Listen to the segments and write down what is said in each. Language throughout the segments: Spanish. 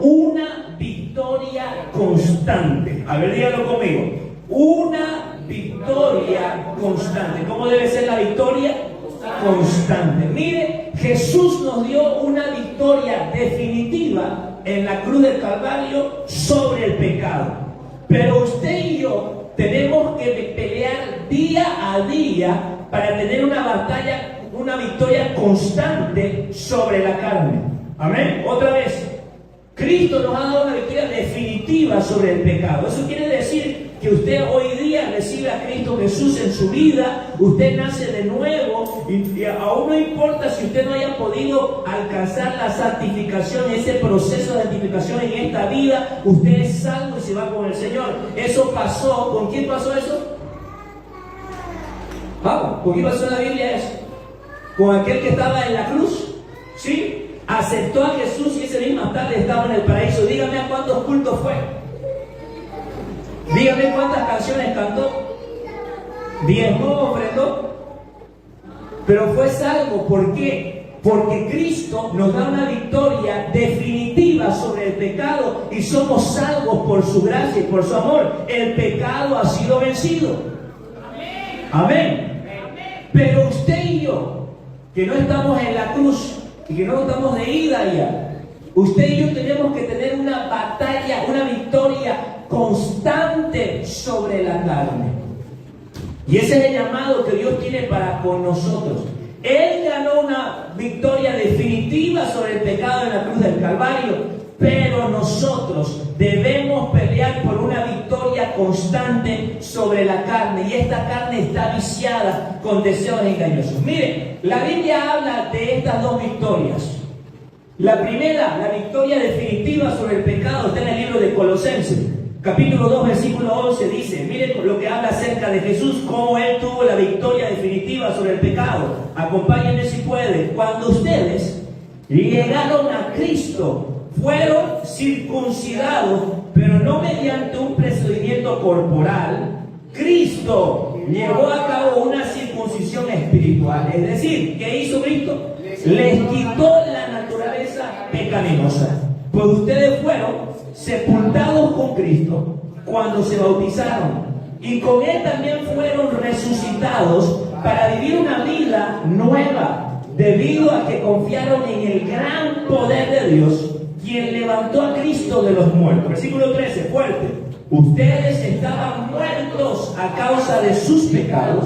una victoria constante. A ver, díganlo conmigo. Una victoria constante. ¿Cómo debe ser la victoria? Constante. Mire, Jesús nos dio una victoria definitiva en la cruz del Calvario sobre el pecado. Pero usted y yo tenemos que pelear día a día para tener una batalla, una victoria constante sobre la carne. Amén. Otra vez, Cristo nos ha dado una victoria definitiva sobre el pecado. Eso quiere decir que usted hoy día recibe a Cristo Jesús en su vida, usted nace de nuevo y aún no importa si usted no haya podido alcanzar la santificación, ese proceso de santificación en esta vida, usted es salvo y se va con el Señor. Eso pasó. ¿Con quién pasó eso? Vamos, ¿con quién pasó en la Biblia eso? Con aquel que estaba en la cruz, ¿sí? Aceptó a Jesús y ese misma tarde estaba en el paraíso. Dígame a cuántos cultos fue. Dígame cuántas canciones cantó. Diezmó, ofrendó. Pero fue salvo. ¿Por qué? Porque Cristo nos da una victoria definitiva sobre el pecado y somos salvos por su gracia y por su amor. El pecado ha sido vencido. Amén. Pero usted y yo, que no estamos en la cruz y que no estamos de ida allá, usted y yo tenemos que tener una batalla, una victoria constante sobre la carne. Y ese es el llamado que Dios tiene para con nosotros. Él ganó una victoria definitiva sobre el pecado en la cruz del Calvario, pero nosotros debemos pelear por una victoria constante sobre la carne. Y esta carne está viciada con deseos engañosos. Mire, la Biblia habla de estas dos victorias. La primera, la victoria definitiva sobre el pecado, está en el libro de Colosenses. Capítulo 2, versículo 11 dice, miren lo que habla acerca de Jesús, cómo Él tuvo la victoria definitiva sobre el pecado. Acompáñenme si pueden. Cuando ustedes llegaron a Cristo, fueron circuncidados, pero no mediante un procedimiento corporal. Cristo llevó a cabo una circuncisión espiritual. Es decir, ¿qué hizo Cristo? Les quitó la naturaleza pecaminosa. Pues ustedes fueron sepultados con Cristo cuando se bautizaron, y con Él también fueron resucitados para vivir una vida nueva, debido a que confiaron en el gran poder de Dios, quien levantó a Cristo de los muertos. Versículo 13, fuerte. Ustedes estaban muertos a causa de sus pecados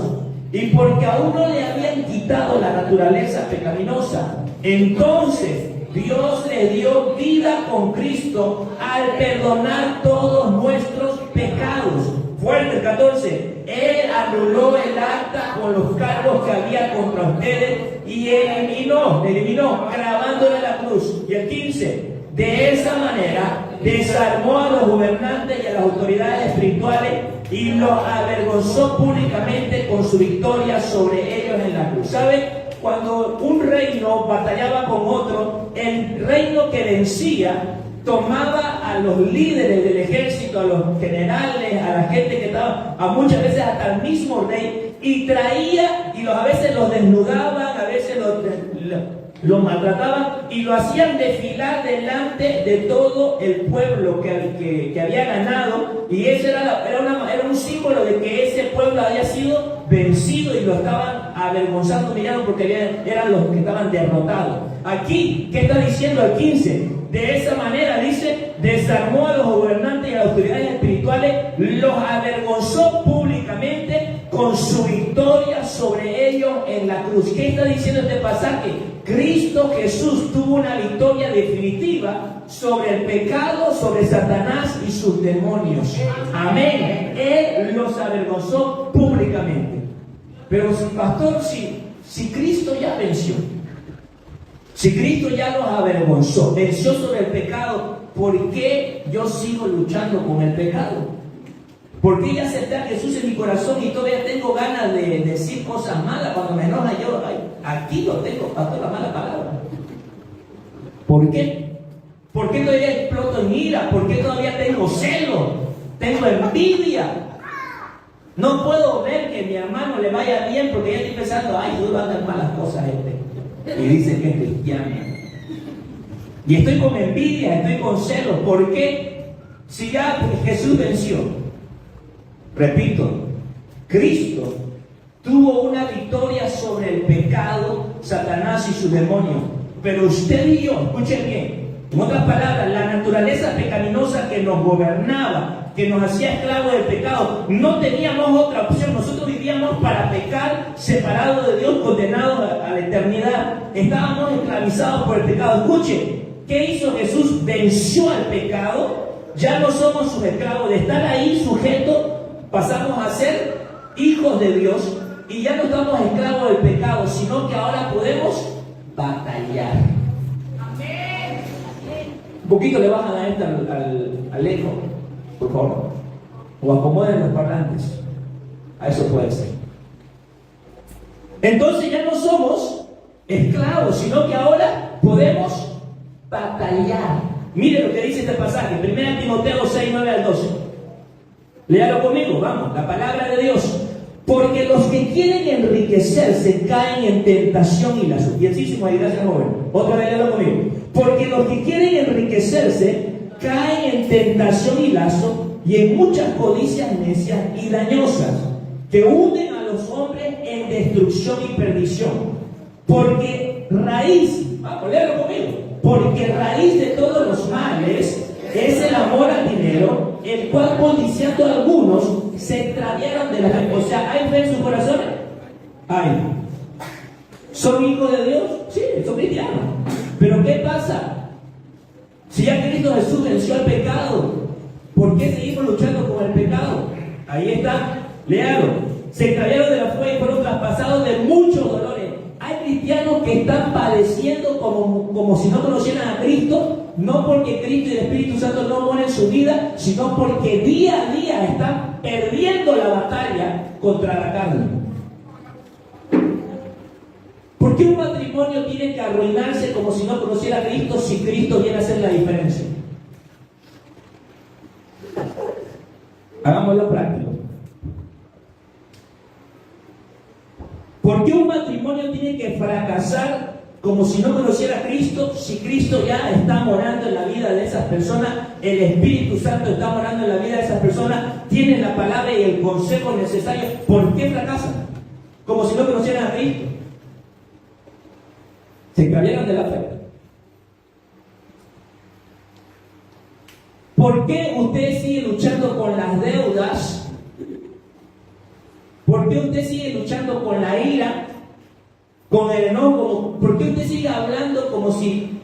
y porque aún no le habían quitado la naturaleza pecaminosa. Entonces Dios le dio vida con Cristo al perdonar todos nuestros pecados. Fuerte, 14. Él anuló el acta con los cargos que había contra ustedes y eliminó clavándole la cruz. Y el 15. De esa manera desarmó a los gobernantes y a las autoridades espirituales y los avergonzó públicamente con su victoria sobre ellos en la cruz. ¿Sabe? Cuando un reino batallaba con otro, el reino que vencía tomaba a los líderes del ejército, a los generales, a la gente que estaba, a muchas veces hasta el mismo rey, y traía, y a veces los desnudaban, a veces los maltrataban, y lo hacían desfilar delante de todo el pueblo que había ganado, y ese era un símbolo de que ese pueblo había sido vencido y lo estaban avergonzando, mirando, porque eran los que estaban derrotados. Aquí, ¿qué está diciendo el 15? De esa manera, dice, desarmó a los gobernantes y a las autoridades espirituales, los avergonzó públicamente con su victoria sobre ellos en la cruz. ¿Qué está diciendo este pasaje? Cristo Jesús tuvo una victoria definitiva sobre el pecado, sobre Satanás y sus demonios. Amén. Él los avergonzó públicamente. Pero, pastor, si Cristo ya venció, si Cristo ya los avergonzó, venció sobre el pecado, ¿por qué yo sigo luchando con el pecado? ¿Por qué ya acepté a Jesús en mi corazón y todavía tengo ganas de decir cosas malas? Cuando me enoja yo, aquí lo tengo, pastor, la mala palabra. ¿Por qué? ¿Por qué todavía exploto en ira? ¿Por qué todavía tengo celo? Tengo envidia. No puedo ver que a mi hermano le vaya bien porque ya estoy pensando, ay, yo voy a hacer malas cosas y dice que es cristiano. Y estoy con envidia, estoy con celos. ¿Por qué? Si ya Jesús venció. Repito, Cristo tuvo una victoria sobre el pecado, Satanás y su demonio. Pero usted y yo, escuchen bien, en otras palabras, la naturaleza pecaminosa que nos gobernaba, que nos hacía esclavos del pecado, no teníamos otra opción. Nosotros vivíamos para pecar, separados de Dios, condenados a la eternidad. Estábamos esclavizados por el pecado. Escuchen, ¿qué hizo Jesús? Venció al pecado. Ya no somos sus esclavos. De estar ahí sujetos, pasamos a ser hijos de Dios. Y ya no estamos esclavos del pecado, sino que ahora podemos batallar. Amén. Un poquito le bajan a al eco, por favor. O acomoden los parlantes. A eso puede ser. Entonces ya no somos esclavos, sino que ahora podemos batallar. Mire lo que dice este pasaje, 1 Timoteo 6, 9 al 12. Léalo conmigo, vamos, la palabra de Dios. Porque los que quieren enriquecerse caen en tentación y lazo. Bienísimo ahí, gracias, joven. Otra vez léalo conmigo. Porque los que quieren enriquecerse caen en tentación y lazo y en muchas codicias necias y dañosas que hunden a los hombres en destrucción y perdición. Porque raíz, vamos, léalo conmigo. Porque raíz de todos los males es el amor al dinero, el cual codiciando a algunos se extraviaron de la fe. O sea, ¿hay fe en sus corazones? Hay. ¿Son hijos de Dios? Sí, son cristianos. Pero ¿qué pasa? Si ya Cristo Jesús venció al pecado, ¿por qué seguimos luchando con el pecado? Ahí está, léalo. Se extraviaron de la fe y fueron traspasados de muchos dolores. Hay cristianos que están padeciendo como si no conocieran a Cristo, no porque Cristo y el Espíritu Santo no moren en su vida, sino porque día a día están perdiendo la batalla contra la carne. ¿Por qué un matrimonio tiene que arruinarse como si no conociera a Cristo si Cristo viene a hacer la diferencia? Hagámoslo práctico. ¿Por qué un matrimonio tiene que fracasar como si no conociera a Cristo si Cristo ya está morando en la vida de esas personas? El Espíritu Santo está morando en la vida de esas personas, tienen la palabra y el consejo necesario. ¿Por qué fracasan? Como si no conocieran a Cristo. Se cambiaron de la fe. ¿Por qué usted sigue luchando con las deudas? ¿Por qué usted sigue luchando con la ira, con el enojo? ¿Por qué usted sigue hablando como si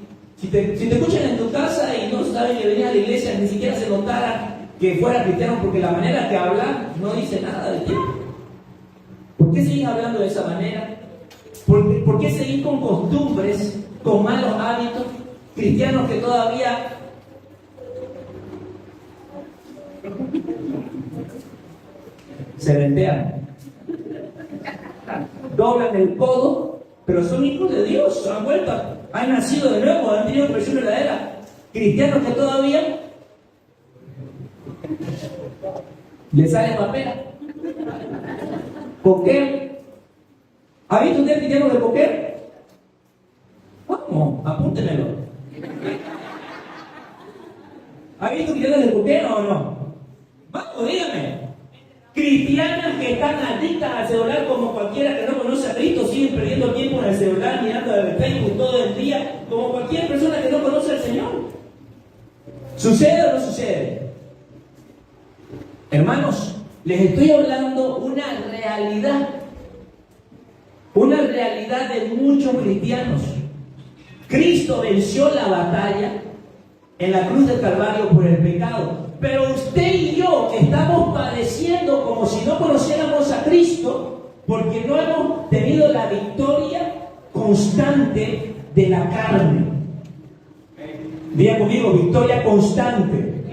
te escuchan en tu casa y no saben que venías a la iglesia, ni siquiera se notara que fuera cristiano, porque la manera que habla no dice nada de ti? ¿Por qué seguís hablando de esa manera? ¿Por qué seguís con costumbres, con malos hábitos? Cristianos que todavía se ventean, doblan el codo, pero son hijos de Dios, han vuelto, han nacido de nuevo, han tenido presión verdadera. Cristianos que todavía le sale papel, coquero. ¿Ha visto usted cristianos de coquero? Vamos, apúntenmelo. ¿Ha visto cristianos de coquero o no? Vamos, dígame. Cristianas que están adictas al celular como cualquiera que no conoce a Cristo, siguen perdiendo tiempo en el celular, mirando el Facebook todo el día, como cualquier persona que no conoce al Señor. ¿Sucede o no sucede? Hermanos, les estoy hablando una realidad de muchos cristianos. Cristo venció la batalla en la cruz del Calvario por el pecado. Pero usted y yo estamos padeciendo como si no conociéramos a Cristo, porque no hemos tenido la victoria constante de la carne. Diga conmigo, victoria constante.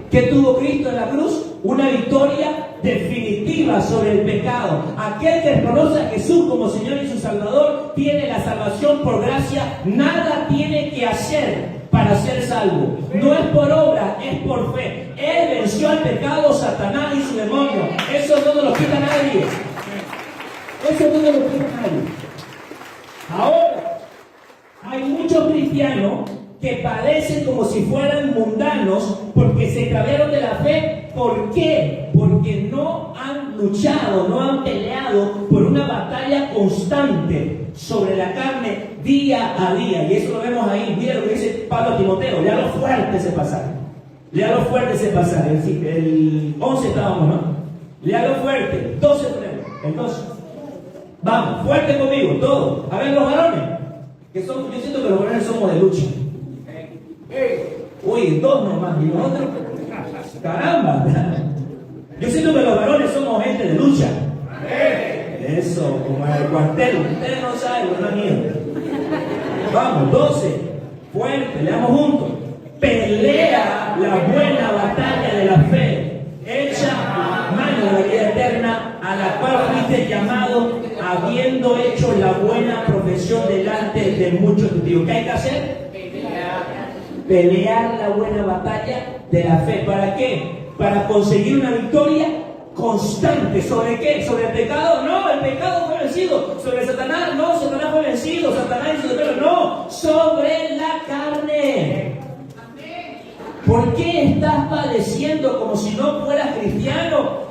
¿Qué tuvo Cristo en la cruz? Una victoria definitiva sobre el pecado. Aquel que reconoce a Jesús como Señor y su Salvador tiene la salvación por gracia. Nada tiene que hacer para ser salvo. No es por obra, es por fe. Él venció al pecado, Satanás y su demonio. Eso no lo quita nadie. Eso no lo quita nadie. Ahora, hay muchos cristianos que padecen como si fueran mundanos porque se extraviaron de la fe. ¿Por qué? Porque no han luchado, no han peleado por una batalla constante sobre la carne día a día. Y eso lo vemos ahí. Mira lo que dice Pablo a Timoteo. Lea lo fuerte ese pasaje. Lea lo fuerte ese pasaje. El 11 estábamos, ¿no? Lea lo fuerte. 12 tenemos. El 12. Vamos, fuerte conmigo, todos. A ver, los varones. Yo siento que los varones somos de lucha. Uy, dos nomás. ¿Y nosotros? Caramba. Yo siento que los varones somos gente de lucha. Eso, como en el cuartel. Ustedes no saben, no han ido. Vamos, 12. Fuerte, leamos juntos. Pelea la buena batalla de la fe. Echa mano de la vida eterna, a la cual fuiste llamado, habiendo hecho la buena profesión delante de muchos testigos. ¿Qué hay que hacer? Pelear la buena batalla de la fe. ¿Para qué? Para conseguir una victoria constante. ¿Sobre qué? ¿Sobre el pecado? No, el pecado fue vencido. ¿Sobre Satanás? No, Satanás fue vencido. Satanás hizo de pelo. No, sobre la carne. ¿Por qué estás padeciendo como si no fueras cristiano?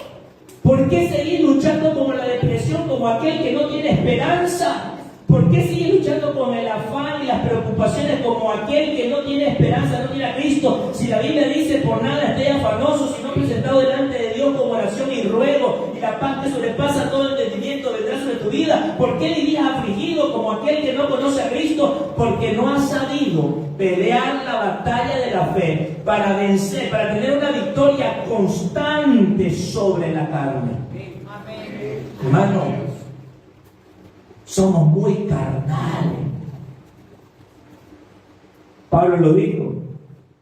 ¿Por qué seguís luchando con la depresión como aquel que no tiene esperanza? ¿Por qué sigues luchando con el afán y las preocupaciones como aquel que no tiene esperanza, no tiene a Cristo? Si la Biblia dice, por nada esté afanoso, sino presentado delante de Dios con oración y ruego, y la paz que sobrepasa todo entendimiento vendrá sobre tu vida. ¿Por qué vivías afligido como aquel que no conoce a Cristo? Porque no has sabido pelear la batalla de la fe para vencer, para tener una victoria constante sobre la carne. Hermano, somos muy carnales. Pablo lo dijo.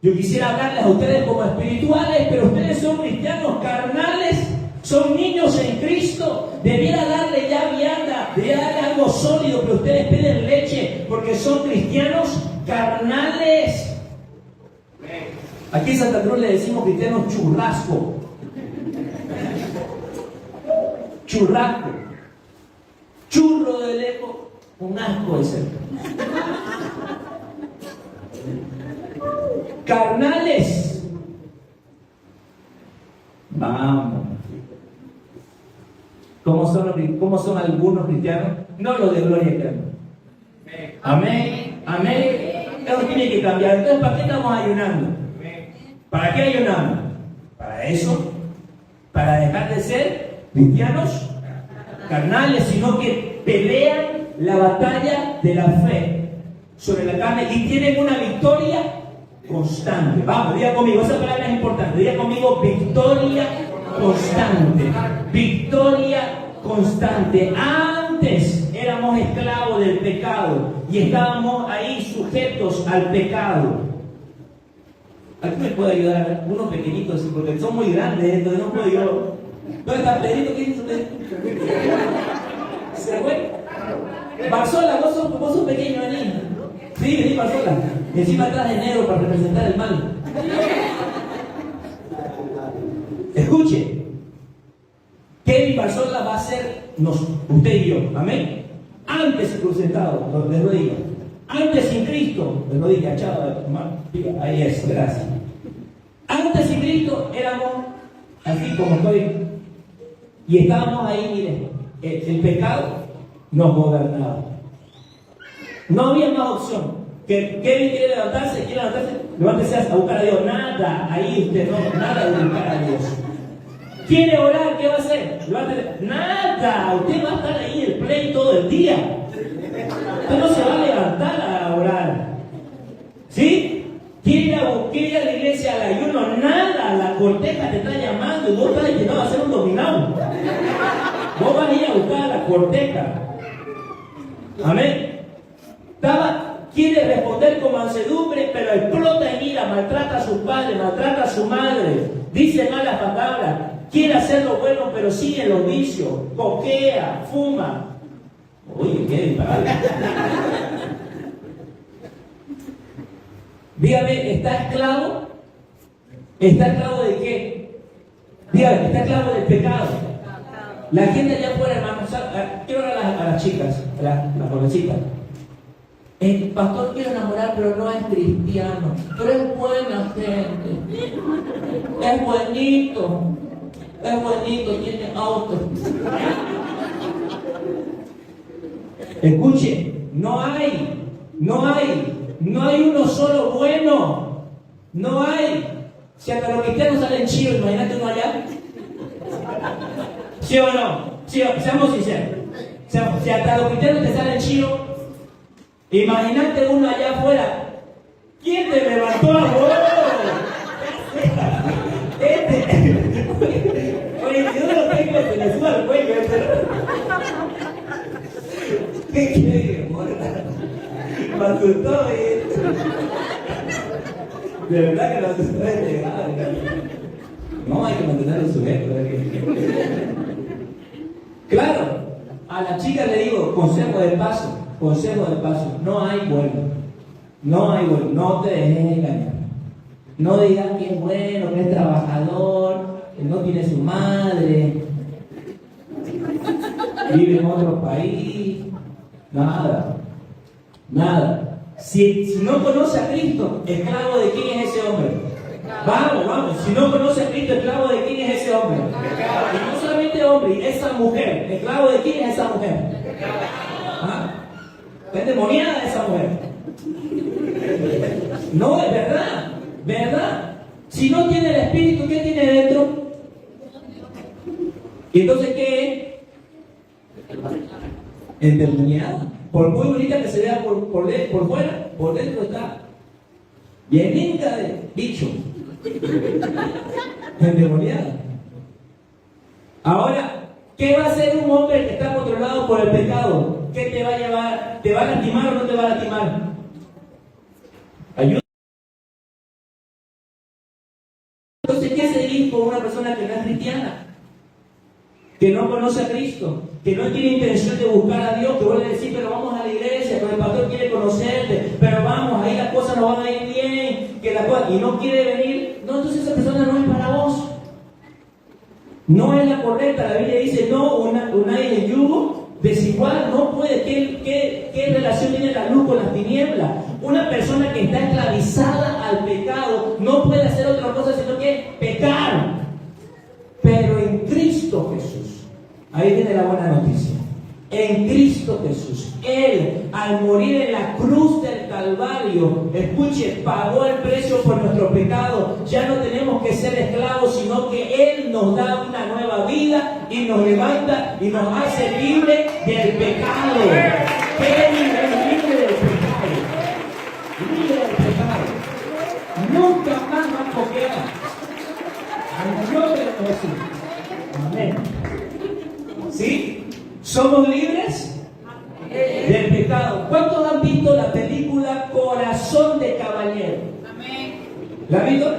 Yo quisiera hablarles a ustedes como espirituales, pero ustedes son cristianos carnales, son niños en Cristo. Debiera darle ya vianda, debiera darle algo sólido, pero ustedes piden leche porque son cristianos carnales. Aquí en Santa Cruz le decimos cristianos churrasco. Churrasco. Churro de lejos, un asco de cerca. Carnales. Vamos. ¿Cómo son algunos cristianos? No los de gloria eterna. Amén. Amén. Eso tiene que cambiar. Entonces, ¿para qué estamos ayunando? ¿Para qué ayunamos? Para eso. Para dejar de ser cristianos carnales, sino que pelean la batalla de la fe sobre la carne y tienen una victoria constante. Vamos, diga conmigo, esa palabra es importante. Diga conmigo, victoria constante. Victoria constante. Antes éramos esclavos del pecado y estábamos ahí sujetos al pecado. ¿Alguien me puede ayudar? Unos pequeñitos, porque son muy grandes, entonces no puedo yo. ¿Dónde está Pedrito? ¿Qué hizo usted? ¿Se fue? Barzola, vos sos pequeño, vení. Sí, vení, Barzola. Encima atrás de negro para representar el mal. Escuche. Kevin Barzola va a ser usted y yo. Amén. Antes presentado, de rodillas. Antes sin Cristo, de rodillas, chao, ahí es, gracias. Antes sin Cristo éramos así como estoy. Y estábamos ahí, miren, el pecado nos gobernaba. No había más opción. Que Kevin quiere levantarse, levántese a buscar a Dios. Nada, ahí usted no, nada de buscar a Dios. ¿Quiere orar? ¿Qué va a hacer? Levántese. Nada, usted va a estar ahí en el play todo el día. Usted no se va a levantar a orar. ¿Sí? ¿Quiere ir a la iglesia al ayuno? Nada, la corteja te está llamando y vos estás intentando hacer un dominado. Vos vas a ir a buscar a la corteja. Amén. Quiere responder con mansedumbre, pero explota en ira, maltrata a su padre, maltrata a su madre, dice malas palabras, quiere hacer lo bueno, pero sigue los vicios, coquea, fuma. Oye, qué disparate. Dígame, ¿está esclavo? ¿Está esclavo de qué? Dígame, ¿está esclavo del pecado? La gente allá afuera, hermanos, quiero hablar a las chicas, a las jovencitas. El pastor quiere enamorar, pero no es cristiano. Pero es buena gente. Es buenito. Es buenito, tiene auto. Escuche, no hay uno solo bueno. No hay. Si hasta los cristianos salen chivos, imagínate uno allá. ¿Sí o no? ¿Sí? Seamos sinceros. Si hasta los cristianos te salen chivos, imagínate uno allá afuera. ¿Quién te levantó a vos? Oye, si no lo tengo, se le suba el cuello. ¿Qué quiere, morra? Me asustó, de verdad que lo asustó de llegar. No, hay que mantener los sujetos. Claro, a la chica le digo, consejo de paso, no hay bueno. No hay bueno, no te dejes engañar. No digas que es bueno, que es trabajador, que no tiene su madre, vive en otro país. Nada. Si no conoce a Cristo, esclavo de quién es ese hombre. Vamos. Si no conoce a Cristo, esclavo de quién es ese hombre. Y no solamente hombre, esa mujer. Esclavo de quién es esa mujer. ¿Ah? Está endemoniada esa mujer. No, es verdad. Si no tiene el espíritu, ¿qué tiene dentro? ¿Y entonces qué es? Endemoniada. Por muy bonita que se vea por fuera, por dentro está llenita de bicho. Endemoniada. Ahora, ¿qué va a hacer un hombre que está controlado por el pecado? ¿Qué te va a llevar? ¿Te va a lastimar o no te va a lastimar? Ayuda. Entonces, ¿qué seguir con una persona que no es cristiana? Que no conoce a Cristo, que no tiene intención de buscar a Dios, que vuelve a decir, pero vamos a la iglesia, pero el pastor quiere conocerte, pero vamos, ahí las cosas no van a ir bien, y no quiere venir. No, entonces esa persona no es para vos. No es la correcta. La Biblia dice, no, una de yugo desigual no puede. ¿Qué relación tiene la luz con las tinieblas? Una persona que está esclavizada al pecado no puede hacer otra cosa sino que pecar. Pero en Cristo Jesús, ahí viene la buena noticia. En Cristo Jesús, Él, al morir en la cruz del Calvario, escuche, pagó el precio por nuestro pecado. Ya no tenemos que ser esclavos, sino que Él nos da una nueva vida y nos levanta y nos hace libre del pecado. Libre del pecado. Libre del pecado. Nunca más nos coquea. Amén. ¿Sí? ¿Somos libres? Del pecado. ¿Cuántos han visto la película Corazón de Caballero? Amén. ¿La han visto?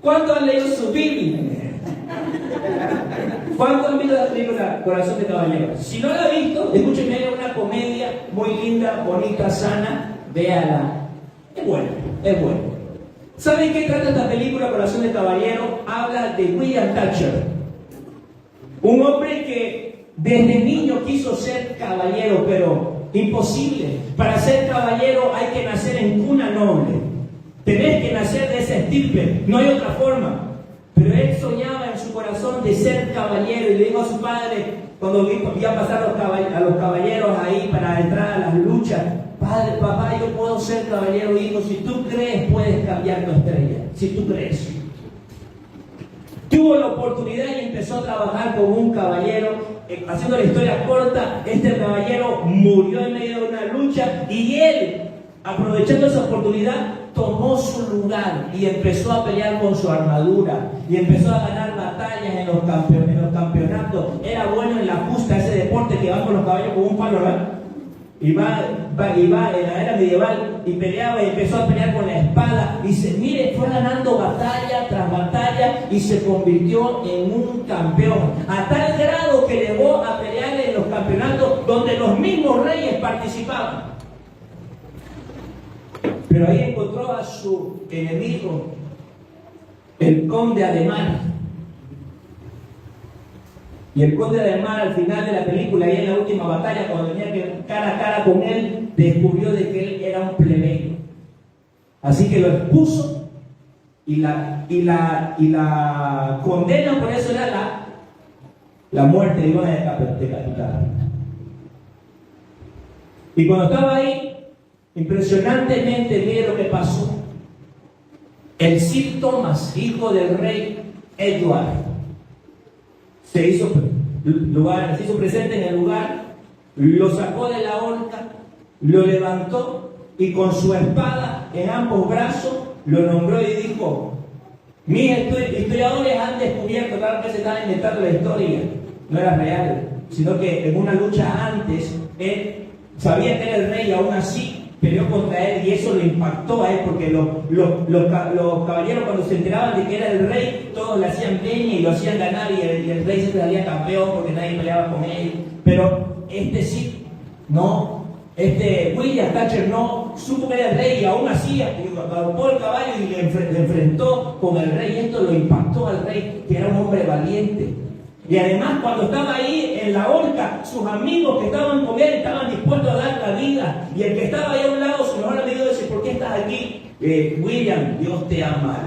¿Cuántos han leído su Biblia? ¿Cuántos han visto la película Corazón de Caballero? Si no la han visto, escúchenme, es una comedia muy linda, bonita, sana. Véala. Es bueno. ¿Saben qué trata esta película Corazón de Caballero? Habla de William Thatcher, un hombre que desde niño quiso ser caballero, pero imposible. Para ser caballero hay que nacer en cuna noble. Tenés que nacer de ese estirpe, no hay otra forma. Pero él soñaba en su corazón de ser caballero y le dijo a su padre, cuando vio pasar a los caballeros ahí para entrar a las luchas: Padre, papá, yo puedo ser caballero. Hijo, si tú crees, puedes cambiar tu estrella. Si tú crees. Tuvo la oportunidad y empezó a trabajar como un caballero. Haciendo la historia corta, este caballero murió en medio de una lucha y él, aprovechando esa oportunidad, tomó su lugar y empezó a pelear con su armadura y empezó a ganar batallas en los campeonatos. Era bueno en la justa, ese deporte que van con los caballos con un palo, ¿verdad? Y va en la era medieval y peleaba y empezó a pelear con la espada. Y fue ganando batalla tras batalla y se convirtió en un campeón. A tal grado que llegó a pelear en los campeonatos donde los mismos reyes participaban. Pero ahí encontró a su enemigo, el conde Ademar. Y el conde del mar, al final de la película, y en la última batalla, cuando venía cara a cara con él, descubrió de que él era un plebeyo. Así que lo expuso y la condena, por eso era la muerte, de una decapitada. Y cuando estaba ahí, impresionantemente, mire lo que pasó. El Sir Thomas, hijo del rey Edward, se hizo presente en el lugar, lo sacó de la horca, lo levantó y con su espada en ambos brazos lo nombró y dijo: mis historiadores han descubierto, claro que se estaba inventando la historia, no era real, sino que en una lucha antes él sabía que era el rey y aún así peleó contra él, y eso lo impactó a él, porque los caballeros, cuando se enteraban de que era el rey, todos le hacían peña y lo hacían ganar, y el rey siempre salía campeón porque nadie peleaba con él. Pero William Thatcher no supo que era el rey, y aún así agarró el caballo y le enfrentó con el rey. Esto lo impactó al rey, que era un hombre valiente. Y además, cuando estaba ahí en la horca, sus amigos que estaban con él estaban dispuestos a dar la vida. Y el que estaba ahí a un lado, su mejor amigo, dice: ¿por qué estás aquí? William, Dios te ama.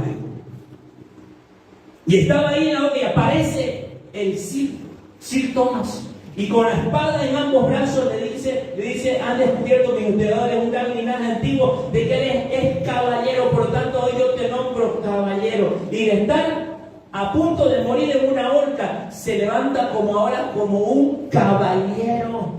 Y estaba ahí en la horca y aparece el Sir Thomas. Y con la espada en ambos brazos le dice: han descubierto que usted es un gran linaje antiguo, de que él es caballero, por lo tanto hoy yo te nombro caballero. Y de estar a punto de morir en una horca, se levanta como un caballero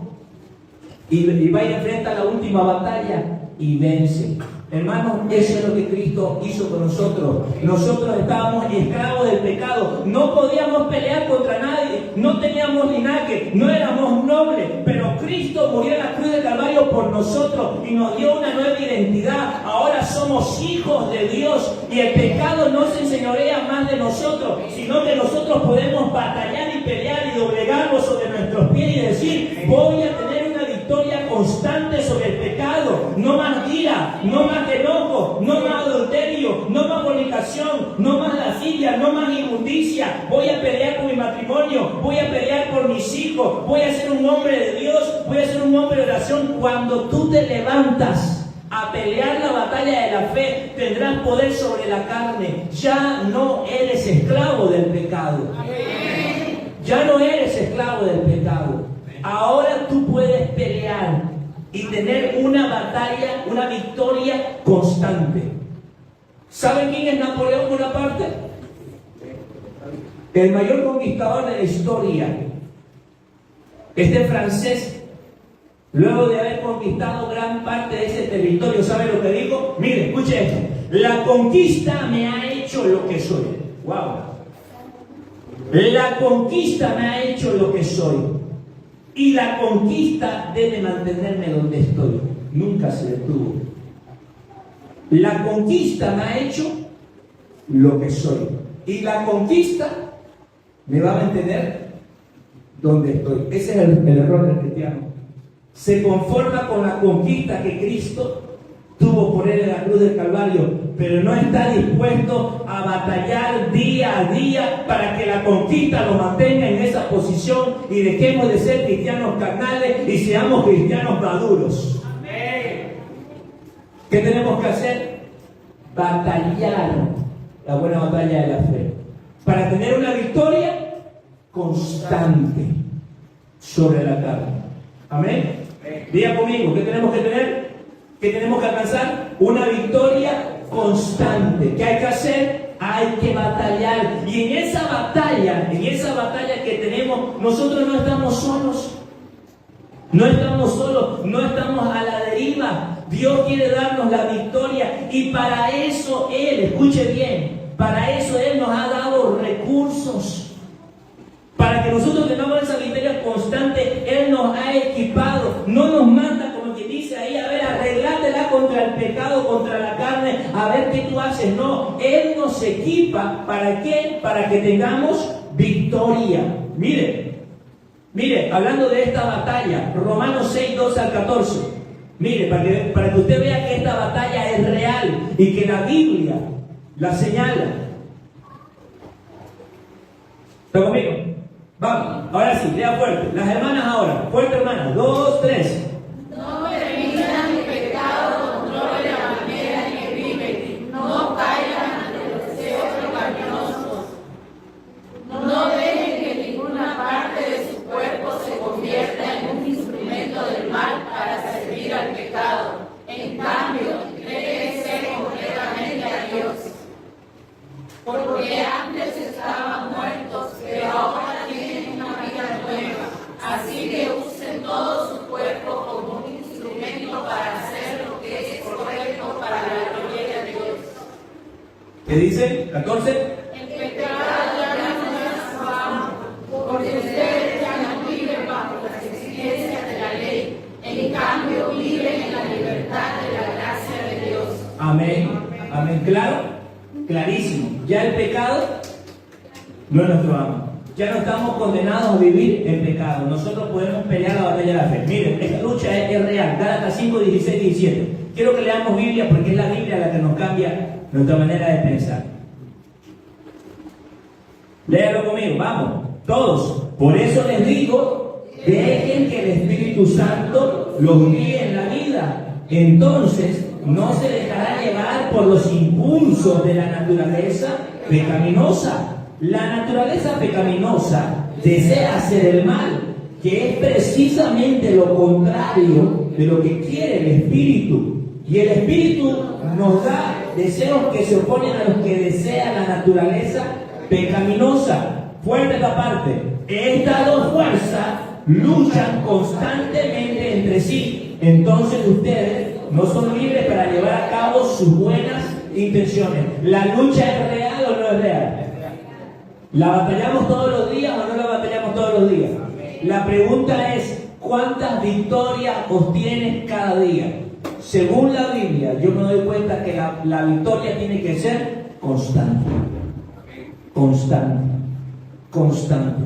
y va y enfrenta la última batalla y vence. Hermanos, eso es lo que Cristo hizo con nosotros. Nosotros estábamos esclavos del pecado, no podíamos pelear contra nadie, no teníamos linaje, no éramos nobles, pero Cristo murió en la cruz del Calvario por nosotros y nos dio una nueva identidad. Ahora somos hijos de Dios y el pecado no se enseñorea más de nosotros, sino que nosotros podemos batallar y pelear y doblegarlo sobre nuestros pies y decir: voy a tener una victoria constante sobre el pecado. No más ira, no más enojo, no más adulterio, no más fornicación, no más lascivia, no más inmundicia. Voy a pelear por mi matrimonio, voy a pelear por mis hijos, voy a ser un hombre de Dios, voy a ser un hombre de oración. Cuando tú te levantas a pelear la batalla de la fe, tendrás poder sobre la carne. Ya no eres esclavo del pecado. Ya no eres esclavo del pecado. Ahora tú puedes pelear y tener una batalla, una victoria constante. ¿Saben quién es Napoleón Bonaparte? El mayor conquistador de la historia. Este francés, luego de haber conquistado gran parte de ese territorio, ¿sabe lo que dijo? Mire, escuche esto: la conquista me ha hecho lo que soy. ¡Wow! La conquista me ha hecho lo que soy. Y la conquista debe mantenerme donde estoy. Nunca se detuvo. La conquista me ha hecho lo que soy. Y la conquista me va a mantener donde estoy. Ese es el error del cristiano. Se conforma con la conquista que Cristo tuvo por él en la cruz del Calvario, pero no está dispuesto a batallar día a día para que la conquista lo mantenga en esa posición y dejemos de ser cristianos carnales y seamos cristianos maduros. Amén. ¿Qué tenemos que hacer? Batallar la buena batalla de la fe para tener una victoria constante sobre la carne. Amén. Diga conmigo, ¿qué tenemos que tener? ¿Qué tenemos que alcanzar? Una victoria constante. ¿Qué hay que hacer? Hay que batallar. Y en esa batalla que tenemos, nosotros no estamos solos. No estamos solos, no estamos a la deriva. Dios quiere darnos la victoria y para eso Él, escuche bien, para eso Él nos ha dado recursos. Para que nosotros tengamos esa victoria constante, Él nos ha equipado. No nos manda, como quien dice ahí, a ver, arreglátela contra el pecado, contra la carne, a ver qué tú haces. No, Él nos equipa. ¿Para qué? Para que tengamos victoria. Mire, hablando de esta batalla, Romanos 6, 12 al 14. Mire, para que usted vea que esta batalla es real y que la Biblia la señala. ¿Está conmigo? Vamos, ahora sí, lea fuerte. Las hermanas ahora. Fuerte, hermanas. 2, 3. No permitan que el pecado controle la manera en que viven. No caigan ante los deseos pecaminosos. No dejen que ninguna parte de su cuerpo se convierta en un instrumento del mal para servir al pecado. En cambio, entréguense completamente a Dios. Porque antes estaban muertos, pero ahora tienen una vida nueva. Así que usen todo su cuerpo como un instrumento para hacer lo que es correcto para la gloria de Dios. ¿Qué dice? 14. El pecado ya no es su amo, porque ustedes ya no viven bajo las exigencias de la ley. En cambio, viven en la libertad de la gracia de Dios. Amén. Amén. ¿Claro? Clarísimo. Ya el pecado no es nuestro amo. Ya no estamos condenados a vivir en pecado. Nosotros podemos pelear la batalla de la fe. Miren, esta lucha es real. Gálatas 5, 16 y 17. Quiero que leamos Biblia porque es la Biblia la que nos cambia nuestra manera de pensar. Léalo conmigo, vamos, todos. Por eso les digo, dejen que el Espíritu Santo los guíe en la vida. Entonces no se dejará llevar por los impulsos de la naturaleza pecaminosa. La naturaleza pecaminosa desea hacer el mal, que es precisamente lo contrario de lo que quiere el Espíritu. Y el Espíritu nos da deseos que se oponen a los que desea la naturaleza pecaminosa. Fuerte esta parte. Estas dos fuerzas luchan constantemente entre sí. Entonces ustedes no son libres para llevar a cabo sus buenas intenciones. ¿La lucha es real o no es real? ¿La batallamos todos los días o no la batallamos todos los días? La pregunta es, ¿cuántas victorias obtienes cada día? Según la Biblia, yo me doy cuenta que la victoria tiene que ser constante. Constante. Constante.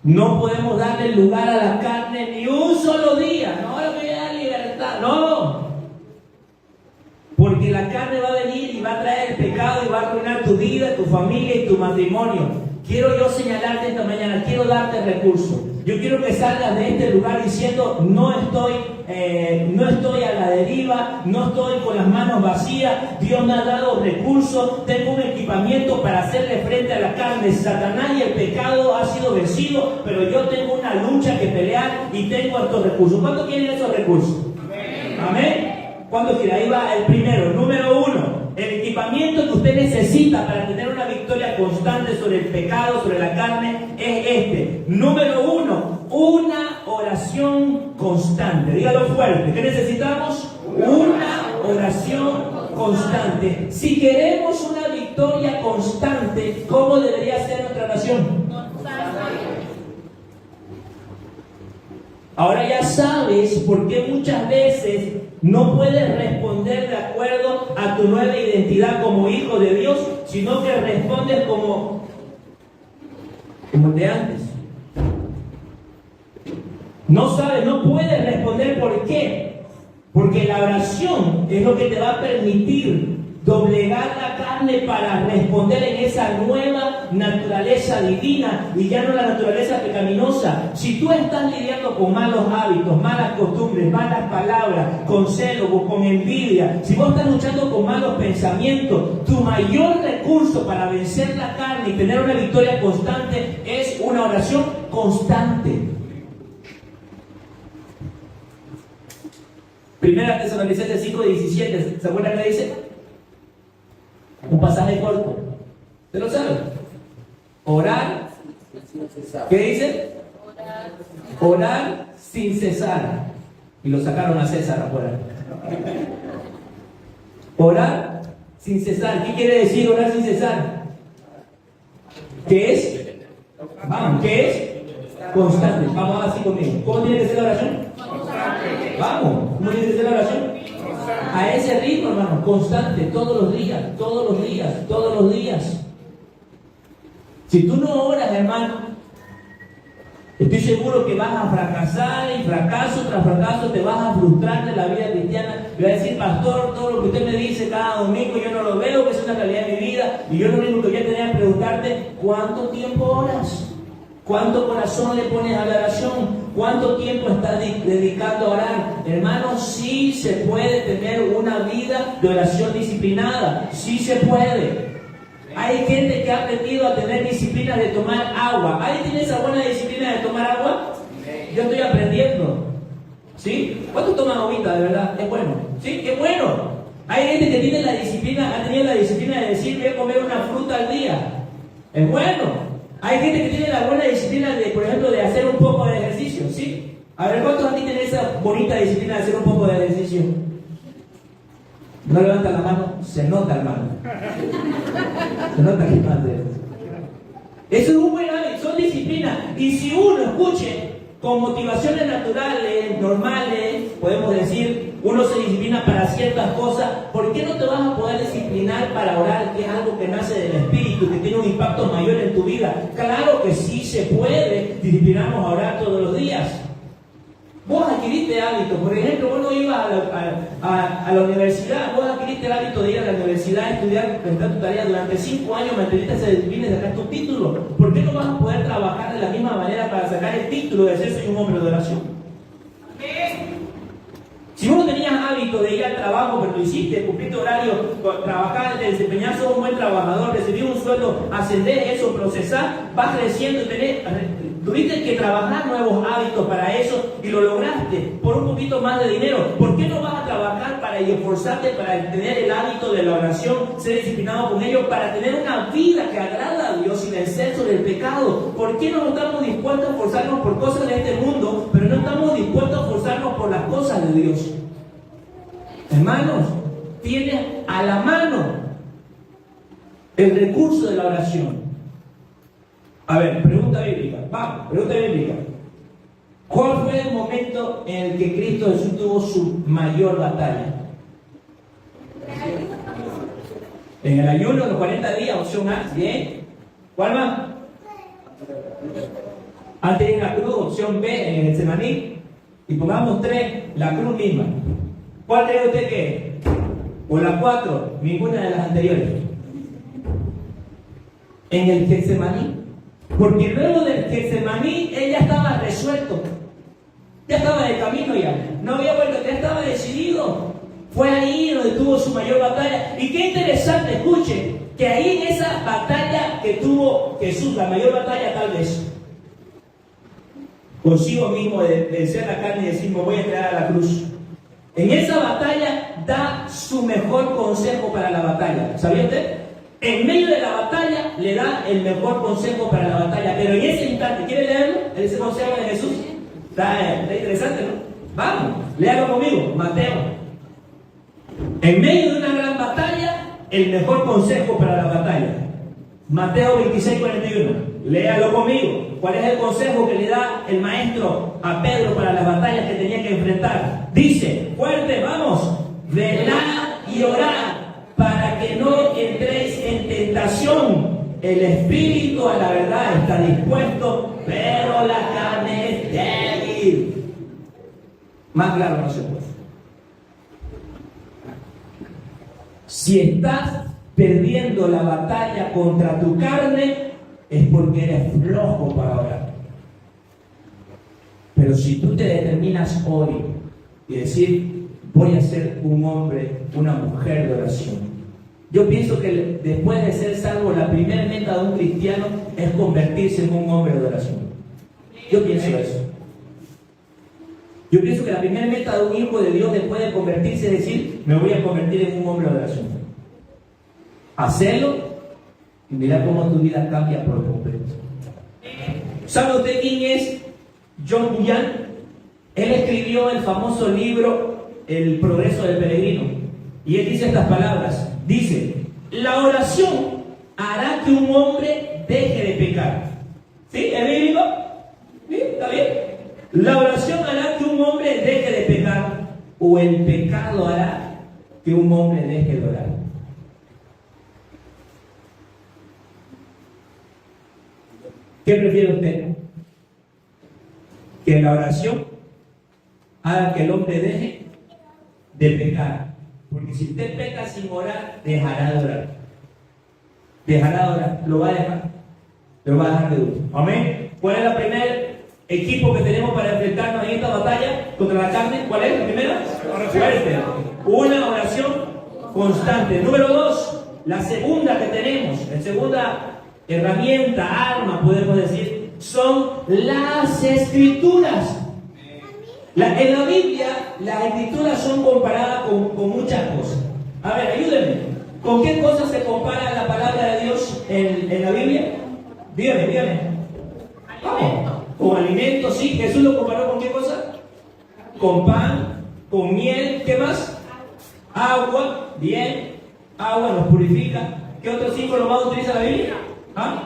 No podemos darle lugar a la carne ni un solo día. No, ahora me voy a dar libertad. No. Porque la carne va a venir y va a traer el pecado y va a arruinar tu vida, tu familia y tu matrimonio. Quiero yo señalarte esta mañana, quiero darte recursos. Yo quiero que salgas de este lugar diciendo, no estoy a la deriva, no estoy con las manos vacías. Dios me ha dado recursos, tengo un equipamiento para hacerle frente a la carne. Satanás y el pecado ha sido vencido, pero yo tengo una lucha que pelear y tengo estos recursos. ¿Cuántos quieren esos recursos? Amén. ¿Cuántos quieren? Ahí va el primero, número 1. El equipamiento que usted necesita para tener una victoria constante sobre el pecado, sobre la carne, es este. Número 1, una oración constante. Dígalo fuerte. ¿Qué necesitamos? Una oración constante. Si queremos una victoria constante, ¿cómo debería ser nuestra oración? Ahora ya sabes por qué muchas veces no puedes responder de acuerdo a tu nueva identidad como hijo de Dios, sino que respondes como el de antes. No sabes, no puedes responder. ¿Por qué? Porque la oración es lo que te va a permitir doblegar la carne para responder en esa nueva naturaleza divina y ya no la naturaleza pecaminosa. Si tú estás lidiando con malos hábitos, malas costumbres, malas palabras, con celo o con envidia, si vos estás luchando con malos pensamientos, tu mayor recurso para vencer la carne y tener una victoria constante es una oración constante. Primera Tesalonicenses 5:17, ¿se acuerdan qué dice? Un pasaje corto. ¿Se lo saben? Orar. ¿Qué dice? Orar sin cesar. Y lo sacaron a César afuera. Orar sin cesar. ¿Qué quiere decir orar sin cesar? ¿Qué es? Vamos, ¿qué es? Constante. Vamos así conmigo. ¿Cómo tiene que ser la oración? Vamos, ¿cómo tiene que ser la oración? A ese ritmo, hermano, constante, todos los días, todos los días, todos los días. Si tú no oras, hermano, estoy seguro que vas a fracasar y fracaso tras fracaso te vas a frustrar de la vida cristiana. Y vas a decir, pastor, todo lo que usted me dice cada domingo yo no lo veo, que es una realidad de mi vida. Y yo lo único que voy a tener que preguntarte, ¿cuánto tiempo oras? ¿Cuánto corazón le pones a la oración? ¿Cuánto tiempo estás dedicando a orar? Hermanos, sí se puede tener una vida de oración disciplinada. Sí se puede. Hay gente que ha aprendido a tener disciplina de tomar agua. ¿Alguien tiene esa buena disciplina de tomar agua? Yo estoy aprendiendo. ¿Sí? ¿Cuánto toman agüita, de verdad? Es bueno. ¿Sí? ¡Qué bueno! Hay gente que tiene la disciplina, ha tenido la disciplina de decir, voy a comer una fruta al día. Es bueno. Hay gente que tiene la buena disciplina de, por ejemplo, de hacer un poco de ejercicio. ¿Sí? A ver, ¿cuántos aquí tienen esa bonita disciplina de hacer un poco de ejercicio? No levanta la mano, se nota, hermano. Se nota que más de eso. Eso es un buen hábito, son disciplinas. Y si uno escuche con motivaciones naturales, normales, podemos decir, uno se disciplina para ciertas cosas, ¿por qué no te vas a poder disciplinar para orar, que es algo que nace del Espíritu, que tiene un impacto mayor en tu vida? Claro que sí se puede disciplinarnos a orar todos los días. Vos adquiriste hábitos, por ejemplo, vos no ibas a la universidad, vos adquiriste el hábito de ir a la universidad a estudiar, presentar tu tarea durante 5 años, mantuviste esa disciplina y sacar tu título. ¿Por qué no vas a poder trabajar de la misma manera para sacar el título de ser un hombre de oración? Si vos no tenías hábito de ir al trabajo, pero lo hiciste, cumpliste horario, trabajar, te desempeñás, sos un buen trabajador, recibís un sueldo, ascendés eso, procesás, vas creciendo, tuviste que trabajar nuevos hábitos para eso y lo lograste por un poquito más de dinero. ¿Por qué no vas a trabajar para y esforzarte para tener el hábito de la oración, ser disciplinado con ello, para tener una vida que agrada a Dios sin el exceso del pecado? ¿Por qué no estamos dispuestos a esforzarnos por cosas de este mundo, pero no estamos dispuestos a esforzarnos por las cosas de Dios? Hermanos, tienes a la mano el recurso de la oración. A ver, pregunta bíblica. Vamos, pregunta bíblica. ¿Cuál fue el momento en el que Cristo Jesús tuvo su mayor batalla? En el ayuno, los 40 días, opción A. Bien. ¿Cuál más? Antes de la cruz, opción B, en el Getsemaní. Y pongamos 3, la cruz misma. ¿Cuál cree usted que es? O la 4, ninguna de las anteriores. En el Getsemaní. Porque luego del Getsemaní, él ya estaba resuelto. Ya estaba de camino ya. No había vuelto, ya estaba decidido. Fue ahí donde tuvo su mayor batalla. Y qué interesante, escuche, que ahí en esa batalla que tuvo Jesús, la mayor batalla tal vez, consigo mismo de vencer la carne y decir, me voy a entregar a la cruz. En esa batalla da su mejor consejo para la batalla. ¿Sabía usted? En medio de la batalla le da el mejor consejo para la batalla. Pero en ese instante, ¿quiere leerlo? Ese consejo de Jesús. Está interesante, ¿no? Vamos, léalo conmigo. Mateo. En medio de una gran batalla, el mejor consejo para la batalla. Mateo 26:41. Léalo conmigo. ¿Cuál es el consejo que le da el maestro a Pedro para las batallas que tenía que enfrentar? Dice, fuerte, vamos, velad y orad para que no entréis en tentación. El espíritu a la verdad está dispuesto, pero la carne es débil. Más claro no se puede. Si estás perdiendo la batalla contra tu carne, es porque eres flojo para orar. Pero si tú te determinas hoy y decir, voy a ser un hombre, una mujer de oración. Yo pienso que después de ser salvo, la primera meta de un cristiano es convertirse en un hombre de oración. Yo pienso eso. Yo pienso que la primera meta de un hijo de Dios después de convertirse es decir, me voy a convertir en un hombre de oración. Hacelo y mira cómo tu vida cambia por completo. ¿Sabe usted quién es John Bunyan? Él escribió el famoso libro El progreso del peregrino. Y él dice estas palabras. Dice, la oración hará que un hombre deje de pecar. ¿Sí? ¿Es bíblico? ¿Sí? ¿Está bien? La oración hará que un hombre deje de pecar, o el pecado hará que un hombre deje de orar. ¿Qué prefiere usted? Que la oración haga que el hombre deje de pecar. Porque si usted peca sin orar, dejará de orar. Dejará de orar. Lo va a dejar. Lo va a dejar de orar. Amén. ¿Cuál es el primer equipo que tenemos para enfrentarnos en esta batalla contra la carne? ¿Cuál es la primera? Fuerte. Una oración constante. Número 2, la segunda que tenemos, la segunda herramienta, arma, podemos decir, son las escrituras. En la Biblia, las escrituras son comparadas con muchas cosas. A ver, ayúdenme. ¿Con qué cosas se compara la palabra de Dios en la Biblia? Dígame. ¿Cómo? Con alimentos, sí. Jesús lo comparó con qué cosa? Con pan, con miel, ¿qué más? Agua, bien. Agua nos purifica. ¿Qué otro símbolo más utiliza la Biblia? ¿Ah?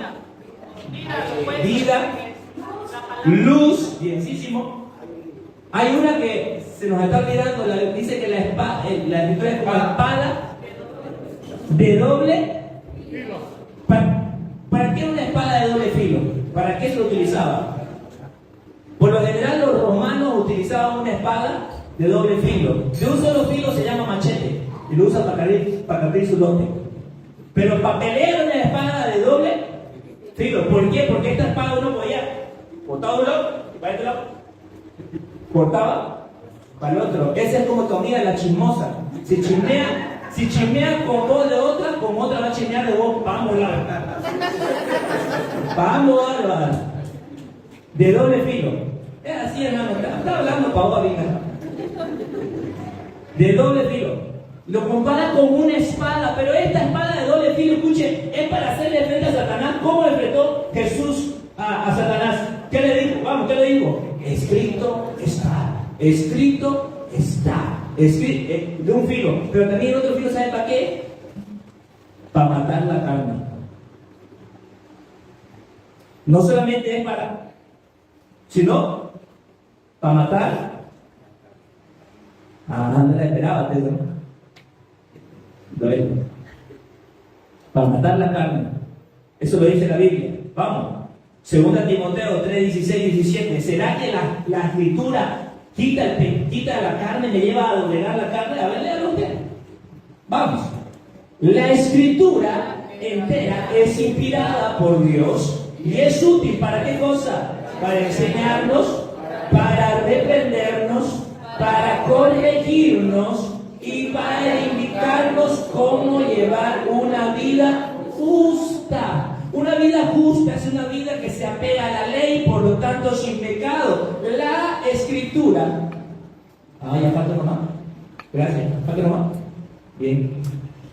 Vida. Luz, bienísimo. Hay una que se nos está olvidando, dice que la escritura es como la espada de doble. ¿Para qué una espada de doble filo? ¿Para qué se lo utilizaba? Por lo general los romanos utilizaban una espada de doble filo. De un solo filo se llama machete y lo usan para cargar su lote. Pero para pelear una espada de doble filo. ¿Por qué? Porque esta espada uno podía cortar un lado y para este lado. Cortaba para el otro. Esa es como tu amiga la chismosa. Si chismea con voz de otra, con otra va a chismear de vos. Vamos, bárbara. De doble filo. Es así, hermano. Está hablando para vos, amiga. De doble filo. Lo compara con una espada, pero esta espada de doble filo, escuche, es para hacerle frente a Satanás. ¿Cómo enfrentó Jesús a Satanás? ¿Qué le dijo? Vamos, ¿qué le dijo? Escrito está. Escrito está. De un filo. Pero también el otro filo, ¿sabe para qué? Para matar la carne. No solamente es para, sino para matar. No la esperaba, Pedro. Para matar la carne. Eso lo dice la Biblia. Vamos. 2 Timoteo 3, 16, 17. ¿Será que la escritura quita la carne, me lleva a doblegar la carne? A ver, léalo usted. Vamos. La escritura entera es inspirada por Dios y es útil para qué cosa? Para enseñarnos, para reprendernos, para corregirnos y para indicarnos cómo llevar una vida justa. Una vida justa es una vida que se apega a la ley, por lo tanto sin pecado. La escritura. Ya falta nomás. Gracias. Falta nomás. Bien.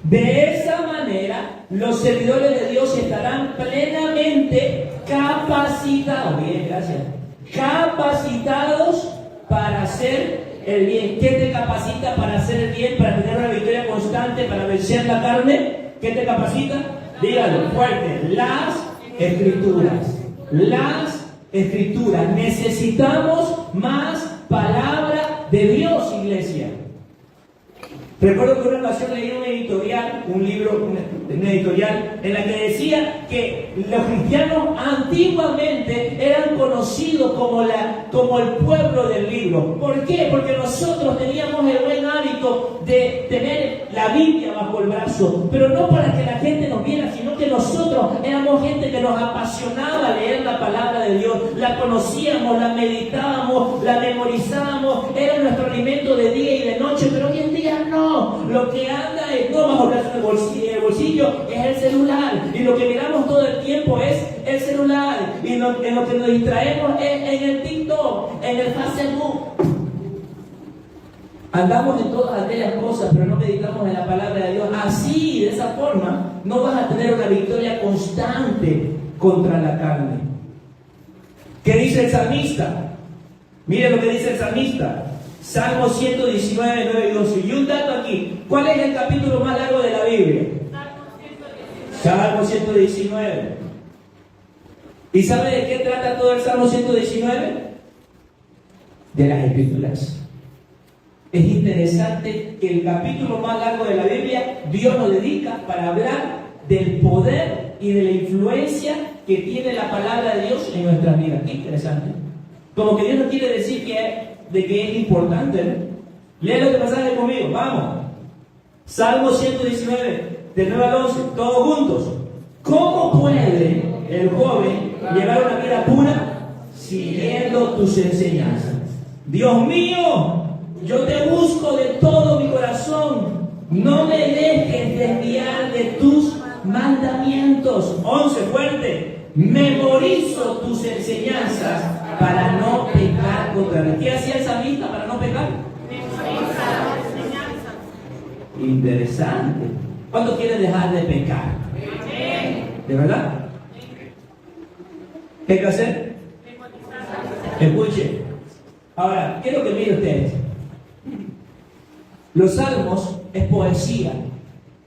De esa manera, los servidores de Dios estarán plenamente capacitados. Bien, gracias. Capacitados para hacer el bien. ¿Qué te capacita para hacer el bien? Para tener una victoria constante, para vencer la carne. ¿Qué te capacita? Dígalo fuerte. Las escrituras. Las escrituras. Necesitamos más palabra de Dios, iglesia. Recuerdo que una ocasión leí un editorial, un libro, una editorial, en la que decía que los cristianos antiguamente eran conocidos como el pueblo del libro. ¿Por qué? Porque nosotros teníamos el buen hábito de tener la Biblia bajo el brazo, pero no para que la gente nos viera, sino que nosotros éramos gente que nos apasionaba leer la palabra de Dios, la conocíamos, la meditábamos, la memorizábamos, era nuestro alimento de día y de noche, pero hoy en día no. Lo que anda no bajo el bolsillo es el celular, y lo que miramos todo el tiempo es el celular, y en lo que nos distraemos es en el TikTok, en el Facebook. Andamos en todas aquellas cosas, pero no meditamos en la palabra de Dios. Así, de esa forma, no vas a tener una victoria constante contra la carne. ¿Qué dice el salmista? Mire lo que dice el salmista. Salmo 119, 9 y 12. Y un dato aquí. ¿Cuál es el capítulo más largo de la Biblia? Salmo 119. ¿Y sabe de qué trata todo el Salmo 119? De las Escrituras. Es interesante que el capítulo más largo de la Biblia, Dios nos dedica para hablar del poder y de la influencia que tiene la palabra de Dios en nuestras vidas. Qué interesante. Como que Dios nos quiere decir de que es importante, ¿no? Lea este pasaje conmigo, vamos. Salmo 119, de 9 al 11, todos juntos. ¿Cómo puede el joven llevar una vida pura anhelo tus enseñanzas. Dios mío, yo te busco de todo mi corazón. No me dejes desviar de tus mandamientos. 11, fuerte. Memorizo tus enseñanzas para no pecar contra ti. ¿Qué hacía el salmista para no pecar? Interesante. ¿Cuánto quieren dejar de pecar? ¿De verdad? ¿Qué hay que hacer? Escuche. Ahora, quiero que miren ustedes. Los salmos es poesía.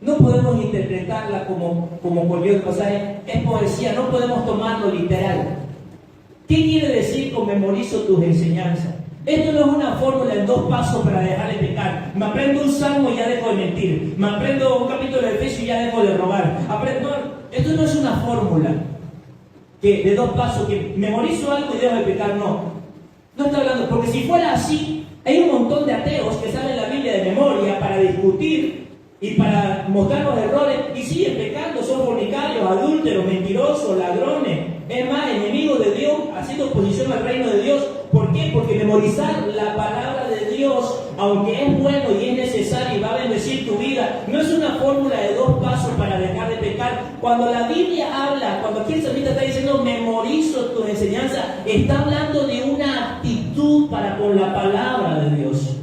No podemos interpretarla como cualquier cosa. Es poesía, no podemos tomarlo literal. ¿Qué quiere decir con memorizo tus enseñanzas? Esto no es una fórmula en 2 pasos para dejar de pecar. Me aprendo un salmo y ya dejo de mentir. Me aprendo un capítulo de Efesios y ya dejo de robar. Esto no es una fórmula de 2 pasos, que memorizo algo y dejo de pecar. No está hablando, porque si fuera así, hay un montón de ateos que saben la Biblia de memoria para discutir y para mostrar los errores y siguen pecando. Son fornicarios, adúlteros, mentirosos, ladrones, es más, enemigos de Dios, haciendo oposición al reino de Dios. ¿Por qué? Porque memorizar la palabra de Dios, aunque es bueno y es necesario y va a bendecir tu vida, no es una fórmula de 2 pasos para dejar de pecar. Cuando la Biblia habla, cuando aquí el salmista está diciendo memorizo tus enseñanzas, está hablando de una actitud para con la palabra de Dios.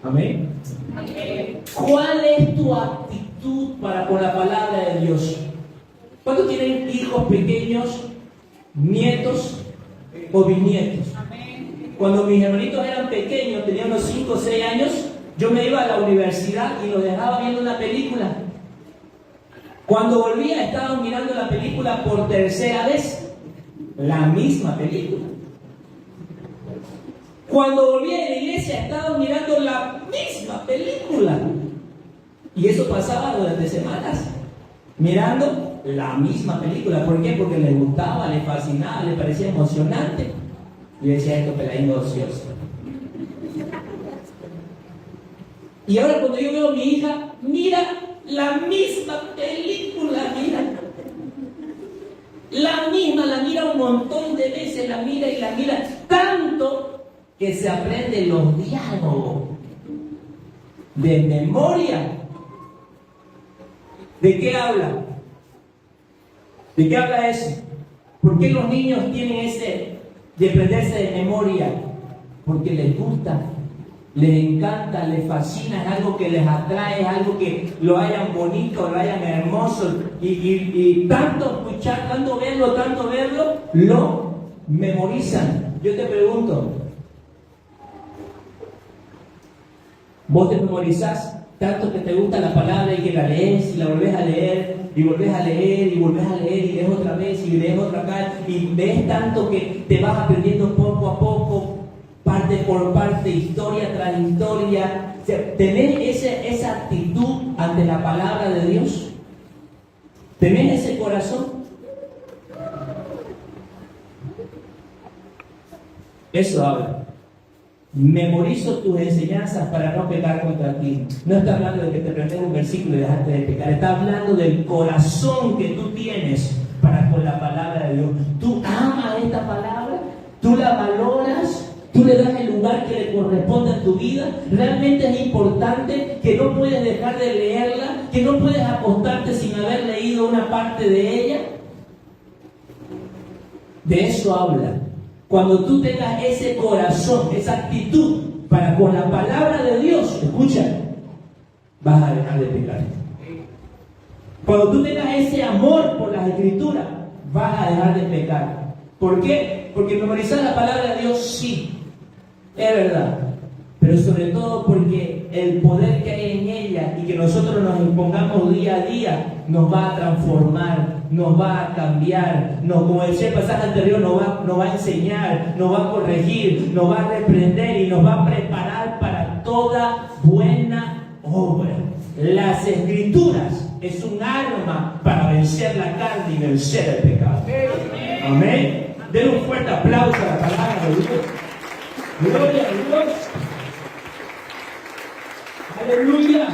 Amén. ¿Cuál es tu actitud para con la palabra de Dios? ¿Cuántos tienen hijos pequeños, nietos o bisnietos? Cuando mis hermanitos eran pequeños, tenían unos 5 o 6 años, yo me iba a la universidad y los dejaba viendo una película. Cuando volvía, estaban mirando la película por tercera vez, la misma película. Cuando volvía a la iglesia, estaban mirando la misma película. Y eso pasaba durante semanas, mirando la misma película. ¿Por qué? Porque les gustaba, les fascinaba, les parecía emocionante. Y yo decía, esto peladito ocioso. Y ahora cuando yo veo a mi hija, mira la misma película, mira. La misma, la mira un montón de veces, la mira y la mira tanto que se aprende los diálogos de memoria. ¿De qué habla? ¿De qué habla eso? ¿Por qué los niños tienen ese de aprenderse de memoria? Porque les gusta, les encanta, les fascina, es algo que les atrae, es algo que lo hayan bonito, lo hayan hermoso, y tanto escuchar, tanto verlo, lo memorizan. Yo te pregunto, ¿vos te memorizás tanto que te gusta la palabra y que la lees y la volvés a leer y volvés a leer y volvés a leer y lees otra vez y lees otra acá y lees tanto que te vas aprendiendo poco a poco, parte por parte, historia tras historia? O sea, ¿tenés esa actitud ante la palabra de Dios? ¿Tenés ese corazón? Eso habla. Memorizo tus enseñanzas para no pecar contra ti. No está hablando de que te aprendes un versículo y dejaste de pecar. Está hablando del corazón que tú tienes para con la palabra de Dios. Tú amas esta palabra, tú la valoras, tú le das el lugar que le corresponde a tu vida. Realmente es importante, que no puedes dejar de leerla, que no puedes acostarte sin haber leído una parte de ella. De eso habla. Cuando tú tengas ese corazón, esa actitud para con la palabra de Dios, escucha, vas a dejar de pecar. Cuando tú tengas ese amor por las Escrituras, vas a dejar de pecar. ¿Por qué? Porque memorizar la palabra de Dios sí, es verdad, pero sobre todo porque el poder que hay en ella y que nosotros nos impongamos día a día nos va a transformar, nos va a cambiar, como decía el pasaje anterior, nos va a enseñar, nos va a corregir, nos va a reprender y nos va a preparar para toda buena obra. Las Escrituras es un arma para vencer la carne y vencer el pecado. Amén. Den un fuerte aplauso a la palabra de Dios. Gloria a Dios. Aleluya.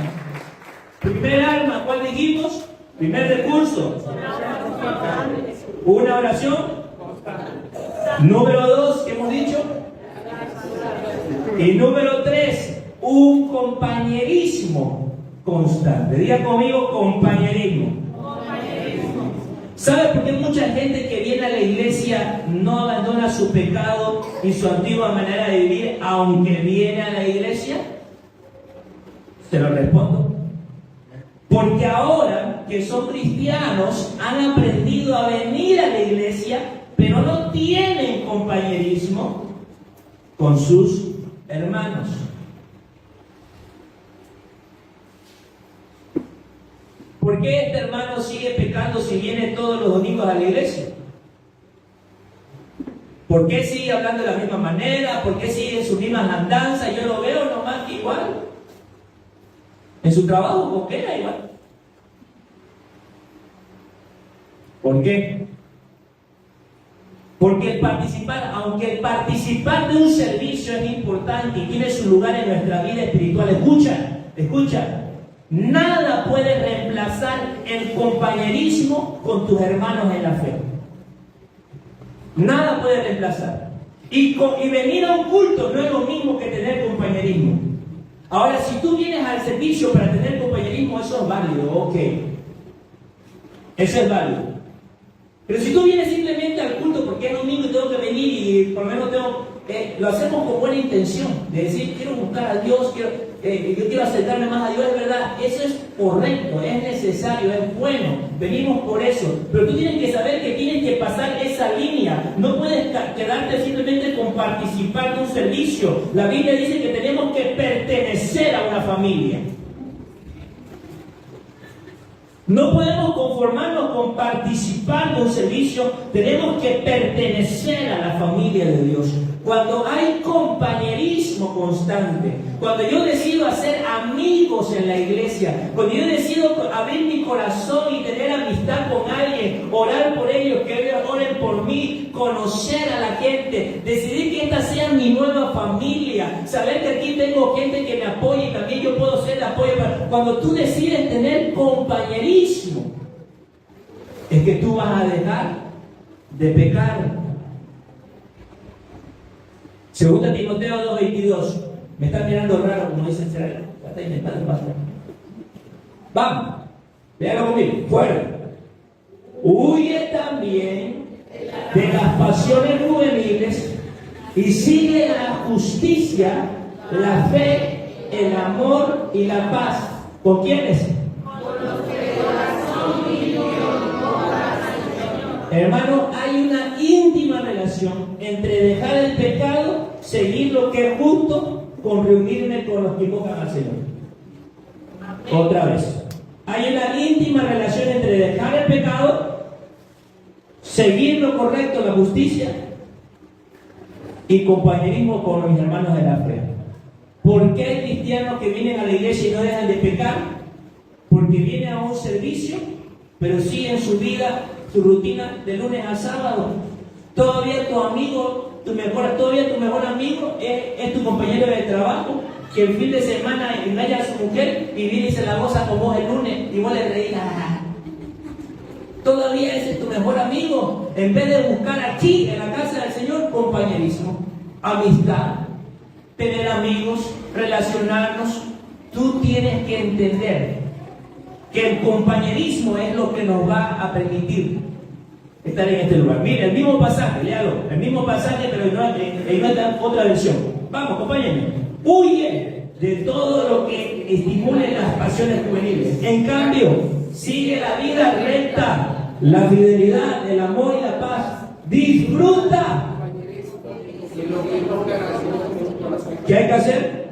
Primer arma, ¿cuál dijimos? Primer recurso. Una oración Número 2, ¿qué hemos dicho? Y número 3, un compañerismo constante. Diga conmigo, compañerismo. ¿Sabe por qué mucha gente que viene a la iglesia no abandona su pecado y su antigua manera de vivir aunque viene a la iglesia? Se lo respondo. Porque ahora que son cristianos han aprendido a venir a la iglesia, pero no tienen compañerismo con sus hermanos. ¿Por qué este hermano sigue pecando si viene todos los domingos a la iglesia? ¿Por qué sigue hablando de la misma manera? ¿Por qué sigue en sus mismas andanzas? Yo lo veo nomás igual. En su trabajo coquea igual. ¿Por qué? Porque aunque el participar de un servicio es importante y tiene su lugar en nuestra vida espiritual, escucha, nada puede reemplazar el compañerismo con tus hermanos en la fe. Nada puede reemplazar. Y venir a un culto no es lo mismo que tener compañerismo. Ahora, si tú vienes al servicio para tener compañerismo, eso es válido, ok. Eso es válido. Pero si tú vienes simplemente al culto porque es domingo y tengo que venir y por lo menos lo hacemos con buena intención, de decir, quiero buscar a Dios, yo quiero acercarme más a Dios, es verdad, eso es correcto, es necesario, es bueno, venimos por eso, pero tú tienes que saber que tienes que pasar esa línea, no puedes quedarte simplemente con participar de un servicio. La Biblia dice que tenemos que pertenecer a una familia. No podemos conformarnos con participar de un servicio, tenemos que pertenecer a la familia de Dios. Cuando hay compañerismo constante, cuando yo decido hacer amigos en la iglesia, cuando yo decido abrir mi corazón y tener amistad con alguien, orar por ellos, que ellos oren por mí, conocer a la gente, decidir que esta sea mi nueva familia, saber que aquí tengo gente que me apoya y también yo puedo ser de apoyo. Cuando tú decides tener compañerismo, es que tú vas a dejar de pecar. Segunda Timoteo 2:22. Me están mirando raro, como dicen, será. Está intentando pasar. Vamos, véanlo conmigo, fuera. Huye también de las pasiones juveniles y sigue la justicia, la fe, el amor y la paz. ¿Con quiénes? Hermano, hay una íntima relación entre dejar el pecado, seguir lo que es justo, con reunirme con los que invocan al Señor. Otra vez. Hay una íntima relación entre dejar el pecado, seguir lo correcto, la justicia, y compañerismo con mis hermanos de la fe. ¿Por qué hay cristianos que vienen a la iglesia y no dejan de pecar? Porque vienen a un servicio, pero siguen su vida, su rutina de lunes a sábado. Todavía tu amigo, tu mejor amigo es tu compañero de trabajo, que el fin de semana engaña a su mujer y viene y se la goza con vos el lunes y vos le reís. Todavía ese es tu mejor amigo. En vez de buscar aquí, en la casa del Señor, compañerismo, amistad, tener amigos, relacionarnos. Tú tienes que entender que el compañerismo es lo que nos va a permitir estar en este lugar. Mira, el mismo pasaje, léalo, el mismo pasaje, pero en otra versión. Vamos, acompáñenme. Huye de todo lo que estimule las pasiones juveniles. En cambio, sigue la vida recta, la fidelidad, el amor y la paz. Disfruta. ¿Qué hay que hacer?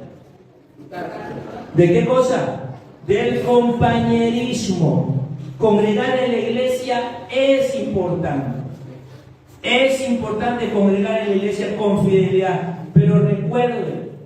¿De qué cosa? Del compañerismo. Congregar en la iglesia es importante. Es importante congregar en la iglesia con fidelidad. Pero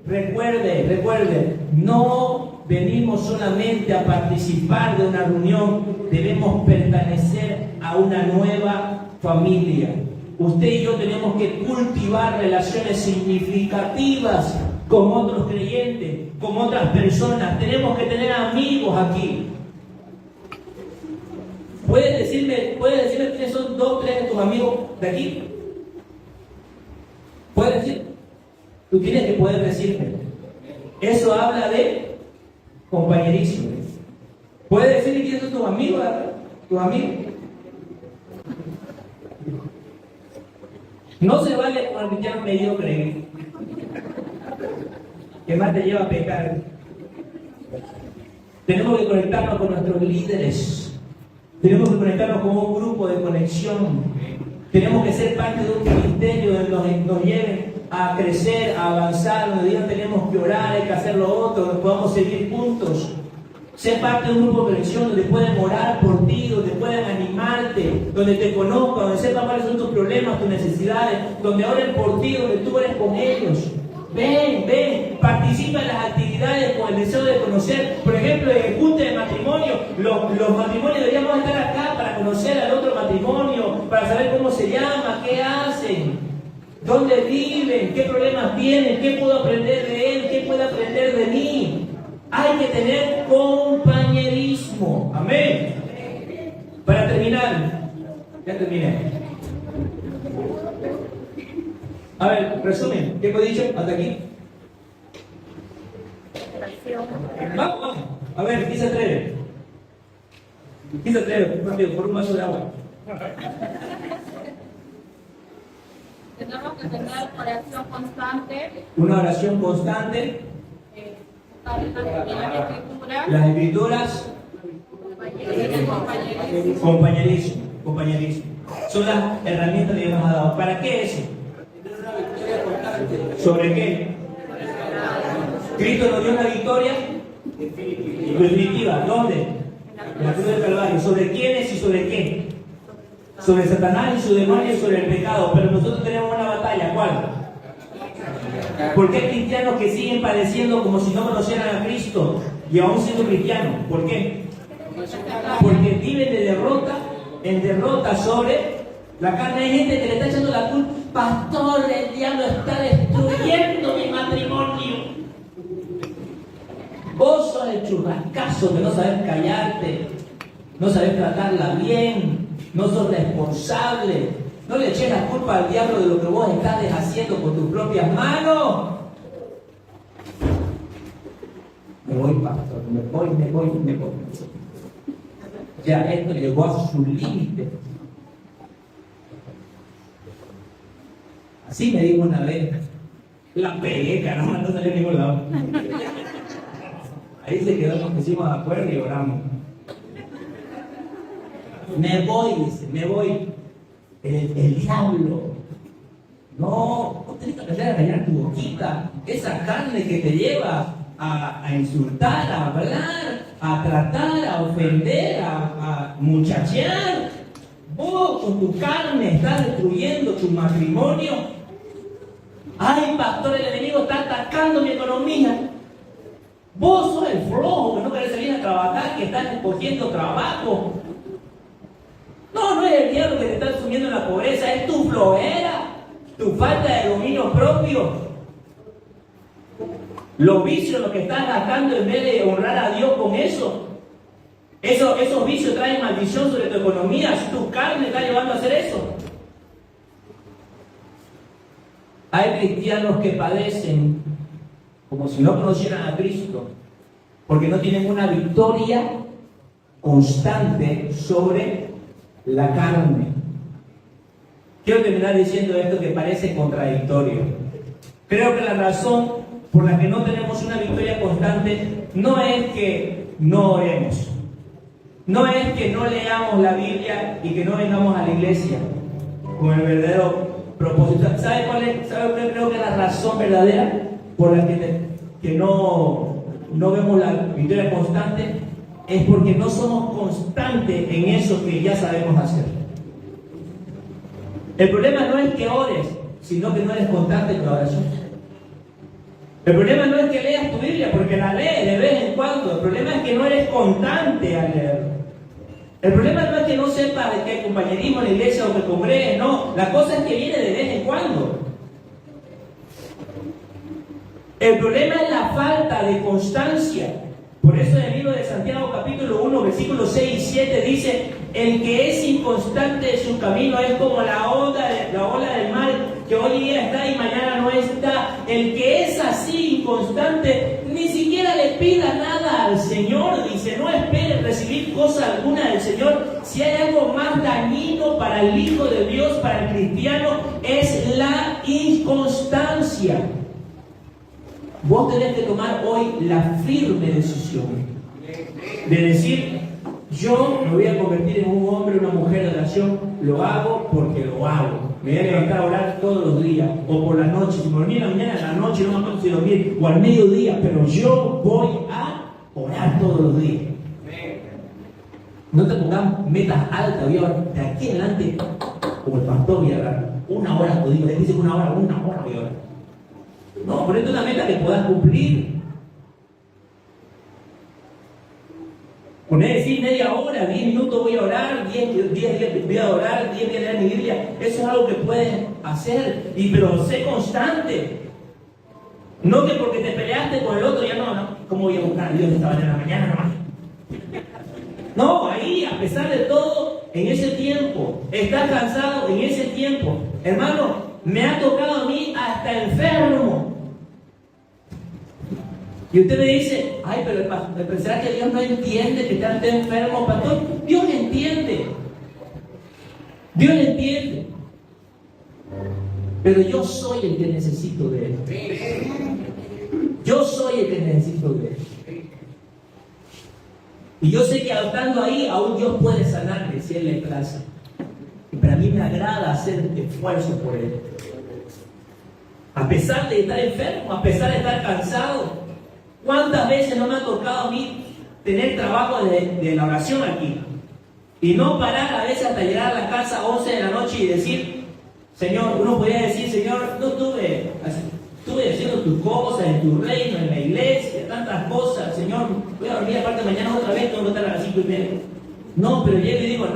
recuerde, no venimos solamente a participar de una reunión, debemos pertenecer a una nueva familia. Usted y yo tenemos que cultivar relaciones significativas con otros creyentes, con otras personas. Tenemos que tener amigos aquí. ¿Puedes decirme quiénes son 2 o 3 de tus amigos de aquí? Tú tienes que poder decirme. Eso habla de compañerismo. Puedes decir que son tus amigos, ¿verdad? Tus amigos. No se vale con el cristiano mediocre, que más te lleva a pecar. Tenemos que conectarnos con nuestros líderes. Tenemos que conectarnos con un grupo de conexión. Tenemos que ser parte de un ministerio donde nos lleven a crecer, a avanzar, donde Dios tenemos que orar, hay que hacer lo otro, donde podamos seguir juntos. Ser parte de un grupo de conexión donde pueden orar por ti, donde pueden animarte, donde te conozcan, donde sepan cuáles son tus problemas, tus necesidades, donde oren por ti, donde tú ores con ellos. Ven, participa en las actividades con el deseo de conocer. Por ejemplo, en el junte de matrimonio, los matrimonios deberíamos estar acá para conocer al otro matrimonio, para saber cómo se llama, qué hacen, dónde viven, qué problemas tienen, qué puedo aprender de él, qué puede aprender de mí. Hay que tener compañerismo. Amén. Para terminar, ya terminé. A ver, resumen, ¿qué hemos dicho hasta aquí? Vamos. A ver, ¿quién se atreve? ¿Quién se atreve? Rápido, por un vaso de agua. Tenemos que tener oración constante. Una oración constante. Las escrituras. Compañerismo. Son las herramientas que Dios nos ha dado. ¿Para qué eso? ¿Sobre qué? Cristo nos dio una victoria definitiva. ¿Dónde? En la cruz del Calvario. ¿Sobre quiénes y sobre qué? Sobre Satanás y su demonio y sobre el pecado. Pero nosotros tenemos una batalla. ¿Cuál? ¿Por qué hay cristianos que siguen padeciendo como si no conocieran a Cristo y aún siendo cristianos? ¿Por qué? Porque viven de derrota en derrota sobre la carne. Hay gente que le está echando la culpa. Pastor, el diablo está destruyendo mi matrimonio. Vos sos el churrascazo que no sabes callarte, no sabes tratarla bien, no sos responsable. No le eches la culpa al diablo de lo que vos estás deshaciendo con tus propias manos. Me voy, pastor, me voy. Ya esto llegó a su límite. Así me dijo una vez. La pegué, caramba, no salió a ningún lado. Ahí se quedó, nos pusimos de acuerdo y oramos. Me voy, dice, me voy. El diablo. No, vos tenés que aprender a callar tu boquita. Esa carne que te lleva a insultar, a hablar, a tratar, a ofender, a muchachear. Vos con tu carne estás destruyendo tu matrimonio. Ay, pastor, el enemigo está atacando mi economía. Vos sos el flojo que no querés salir a trabajar, que estás escogiendo trabajo. No es el diablo que te está sumiendo en la pobreza, es tu flojera, tu falta de dominio propio. Los vicios, los que estás gastando en vez de honrar a Dios con eso. Esos vicios traen maldición sobre tu economía, tu carne está llevando a hacer eso. Hay cristianos que padecen como si no conocieran a Cristo, porque no tienen una victoria constante sobre la carne. Quiero terminar diciendo esto que parece contradictorio. Creo que la razón por la que no tenemos una victoria constante no es que no oremos, no es que no leamos la Biblia y que no vengamos a la iglesia con el verdadero propósito. ¿Sabe cuál creo que es la razón verdadera por la que no vemos la victoria constante? Es porque no somos constantes en eso que ya sabemos hacer. El problema no es que ores, sino que no eres constante en tu oración. El problema no es que leas tu Biblia, porque la lees de vez en cuando. El problema es que no eres constante al leer. El problema no es que no sepas de que hay compañerismo en la iglesia o que congregues, no. La cosa es que viene de vez en cuando. El problema es la falta de constancia. Por eso en el libro de Santiago capítulo 1 versículos 6 y 7 dice: el que es inconstante en su camino es como la ola del mar que hoy día está y mañana no está. El que es así, inconstante, ni siquiera le pida nada al Señor. Dice, no espere recibir cosa alguna del Señor. Si hay algo más dañino para el Hijo de Dios, para el cristiano, es la inconstancia. Vos tenés que tomar hoy la firme decisión de decir, yo me voy a convertir en un hombre, una mujer de oración, lo hago porque lo hago. Me voy a levantar a orar todos los días, o por la noche, si me dormí en la mañana, en la noche, no me acuerdo si dormir, o al mediodía, pero yo voy a orar todos los días. No te pongas metas altas, voy a orar de aquí en adelante, como el pastor voy a orar, 1 hora, te digo, le dice 1 hora, 1 hora voy a orar. No, ponete una meta que puedas cumplir. Poner decir media hora, 10 minutos voy a orar, 10 días voy a orar, 10 días leer mi Biblia. Eso es algo que puedes hacer, pero sé constante. No que porque te peleaste con el otro, ya no. ¿Cómo voy a buscar a Dios esta hora de la mañana nomás? No, ahí, a pesar de todo, en ese tiempo, estás cansado en ese tiempo. Hermano, me ha tocado a mí hasta enfermo. Y usted me dice, ay, pero ¿será que Dios no entiende que está enfermo, pastor? Dios entiende. Dios entiende. Pero yo soy el que necesito de Él. Yo soy el que necesito de Él. Y yo sé que estando ahí, aún Dios puede sanarme si Él le place. Y para mí me agrada hacer esfuerzo por Él. A pesar de estar enfermo, a pesar de estar cansado. ¿Cuántas veces no me ha tocado a mí tener trabajo de la oración aquí? Y no parar a veces hasta llegar a la casa a 11 de la noche y decir, Señor, uno podría decir, Señor, no estuve haciendo tus cosas en tu reino, en la iglesia, tantas cosas, Señor, voy a dormir aparte mañana otra vez, tengo que estar a las 5:30. No, pero yo le digo,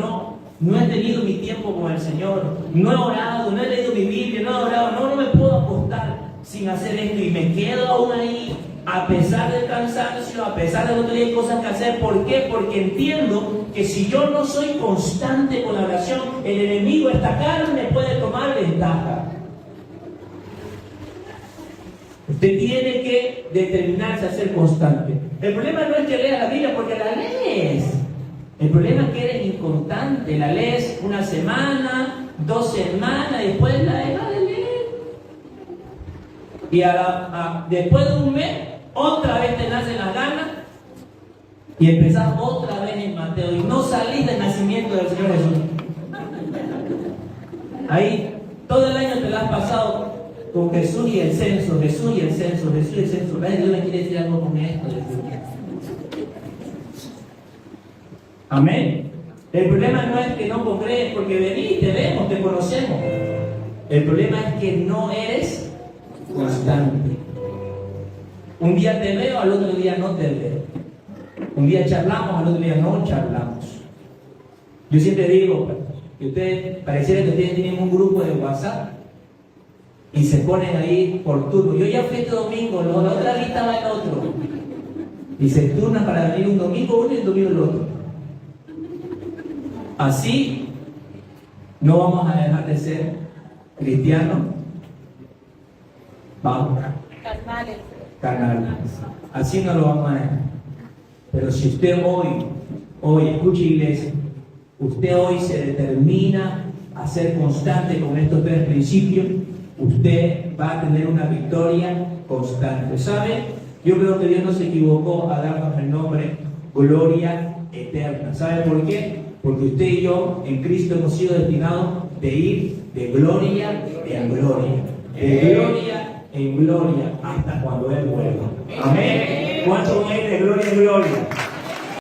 no he tenido mi tiempo con el Señor, no he orado, no he leído mi Biblia, no he orado, no me puedo acostar sin hacer esto y me quedo aún ahí. A pesar del cansancio, a pesar de no tener cosas que hacer. ¿Por qué? Porque entiendo que si yo no soy constante con la oración, el enemigo, esta carne, puede tomar ventaja. Usted tiene que determinarse a ser constante. El problema no es que leas la Biblia, porque la lees. El problema es que eres inconstante. La lees 1 semana, 2 semanas, y después la dejas de leer. Y después de un mes, otra vez te nacen las ganas y empezás otra vez en Mateo y no salís del nacimiento del Señor Jesús. Ahí todo el año te lo has pasado con Jesús y el censo, Jesús y el censo, Jesús y el censo. Dios me quiere decir algo con esto. Amén. El problema no es que no congregues, porque venís, te vemos, te conocemos. El problema es que no eres constante. Un día te veo, al otro día no te veo. Un día charlamos, al otro día no charlamos. Yo siempre digo que ustedes, pareciera que ustedes tienen un grupo de WhatsApp y se ponen ahí por turno. Yo ya fui este domingo, la otra lista va el otro. Y se turnan para venir un domingo uno y el domingo el otro. Así no vamos a dejar de ser cristianos. Vamos. Carnales. Así no lo vamos a dejar. Pero si usted hoy, escuche iglesia, usted hoy se determina a ser constante con estos 3 principios, usted va a tener una victoria constante. ¿Sabe? Yo creo que Dios no se equivocó a darnos el nombre gloria eterna. ¿Sabe por qué? Porque usted y yo en Cristo hemos sido destinados de ir de gloria en gloria. De gloria en gloria hasta cuando Él vuelva. Amén. ¿Cuántos van a ir de gloria en gloria?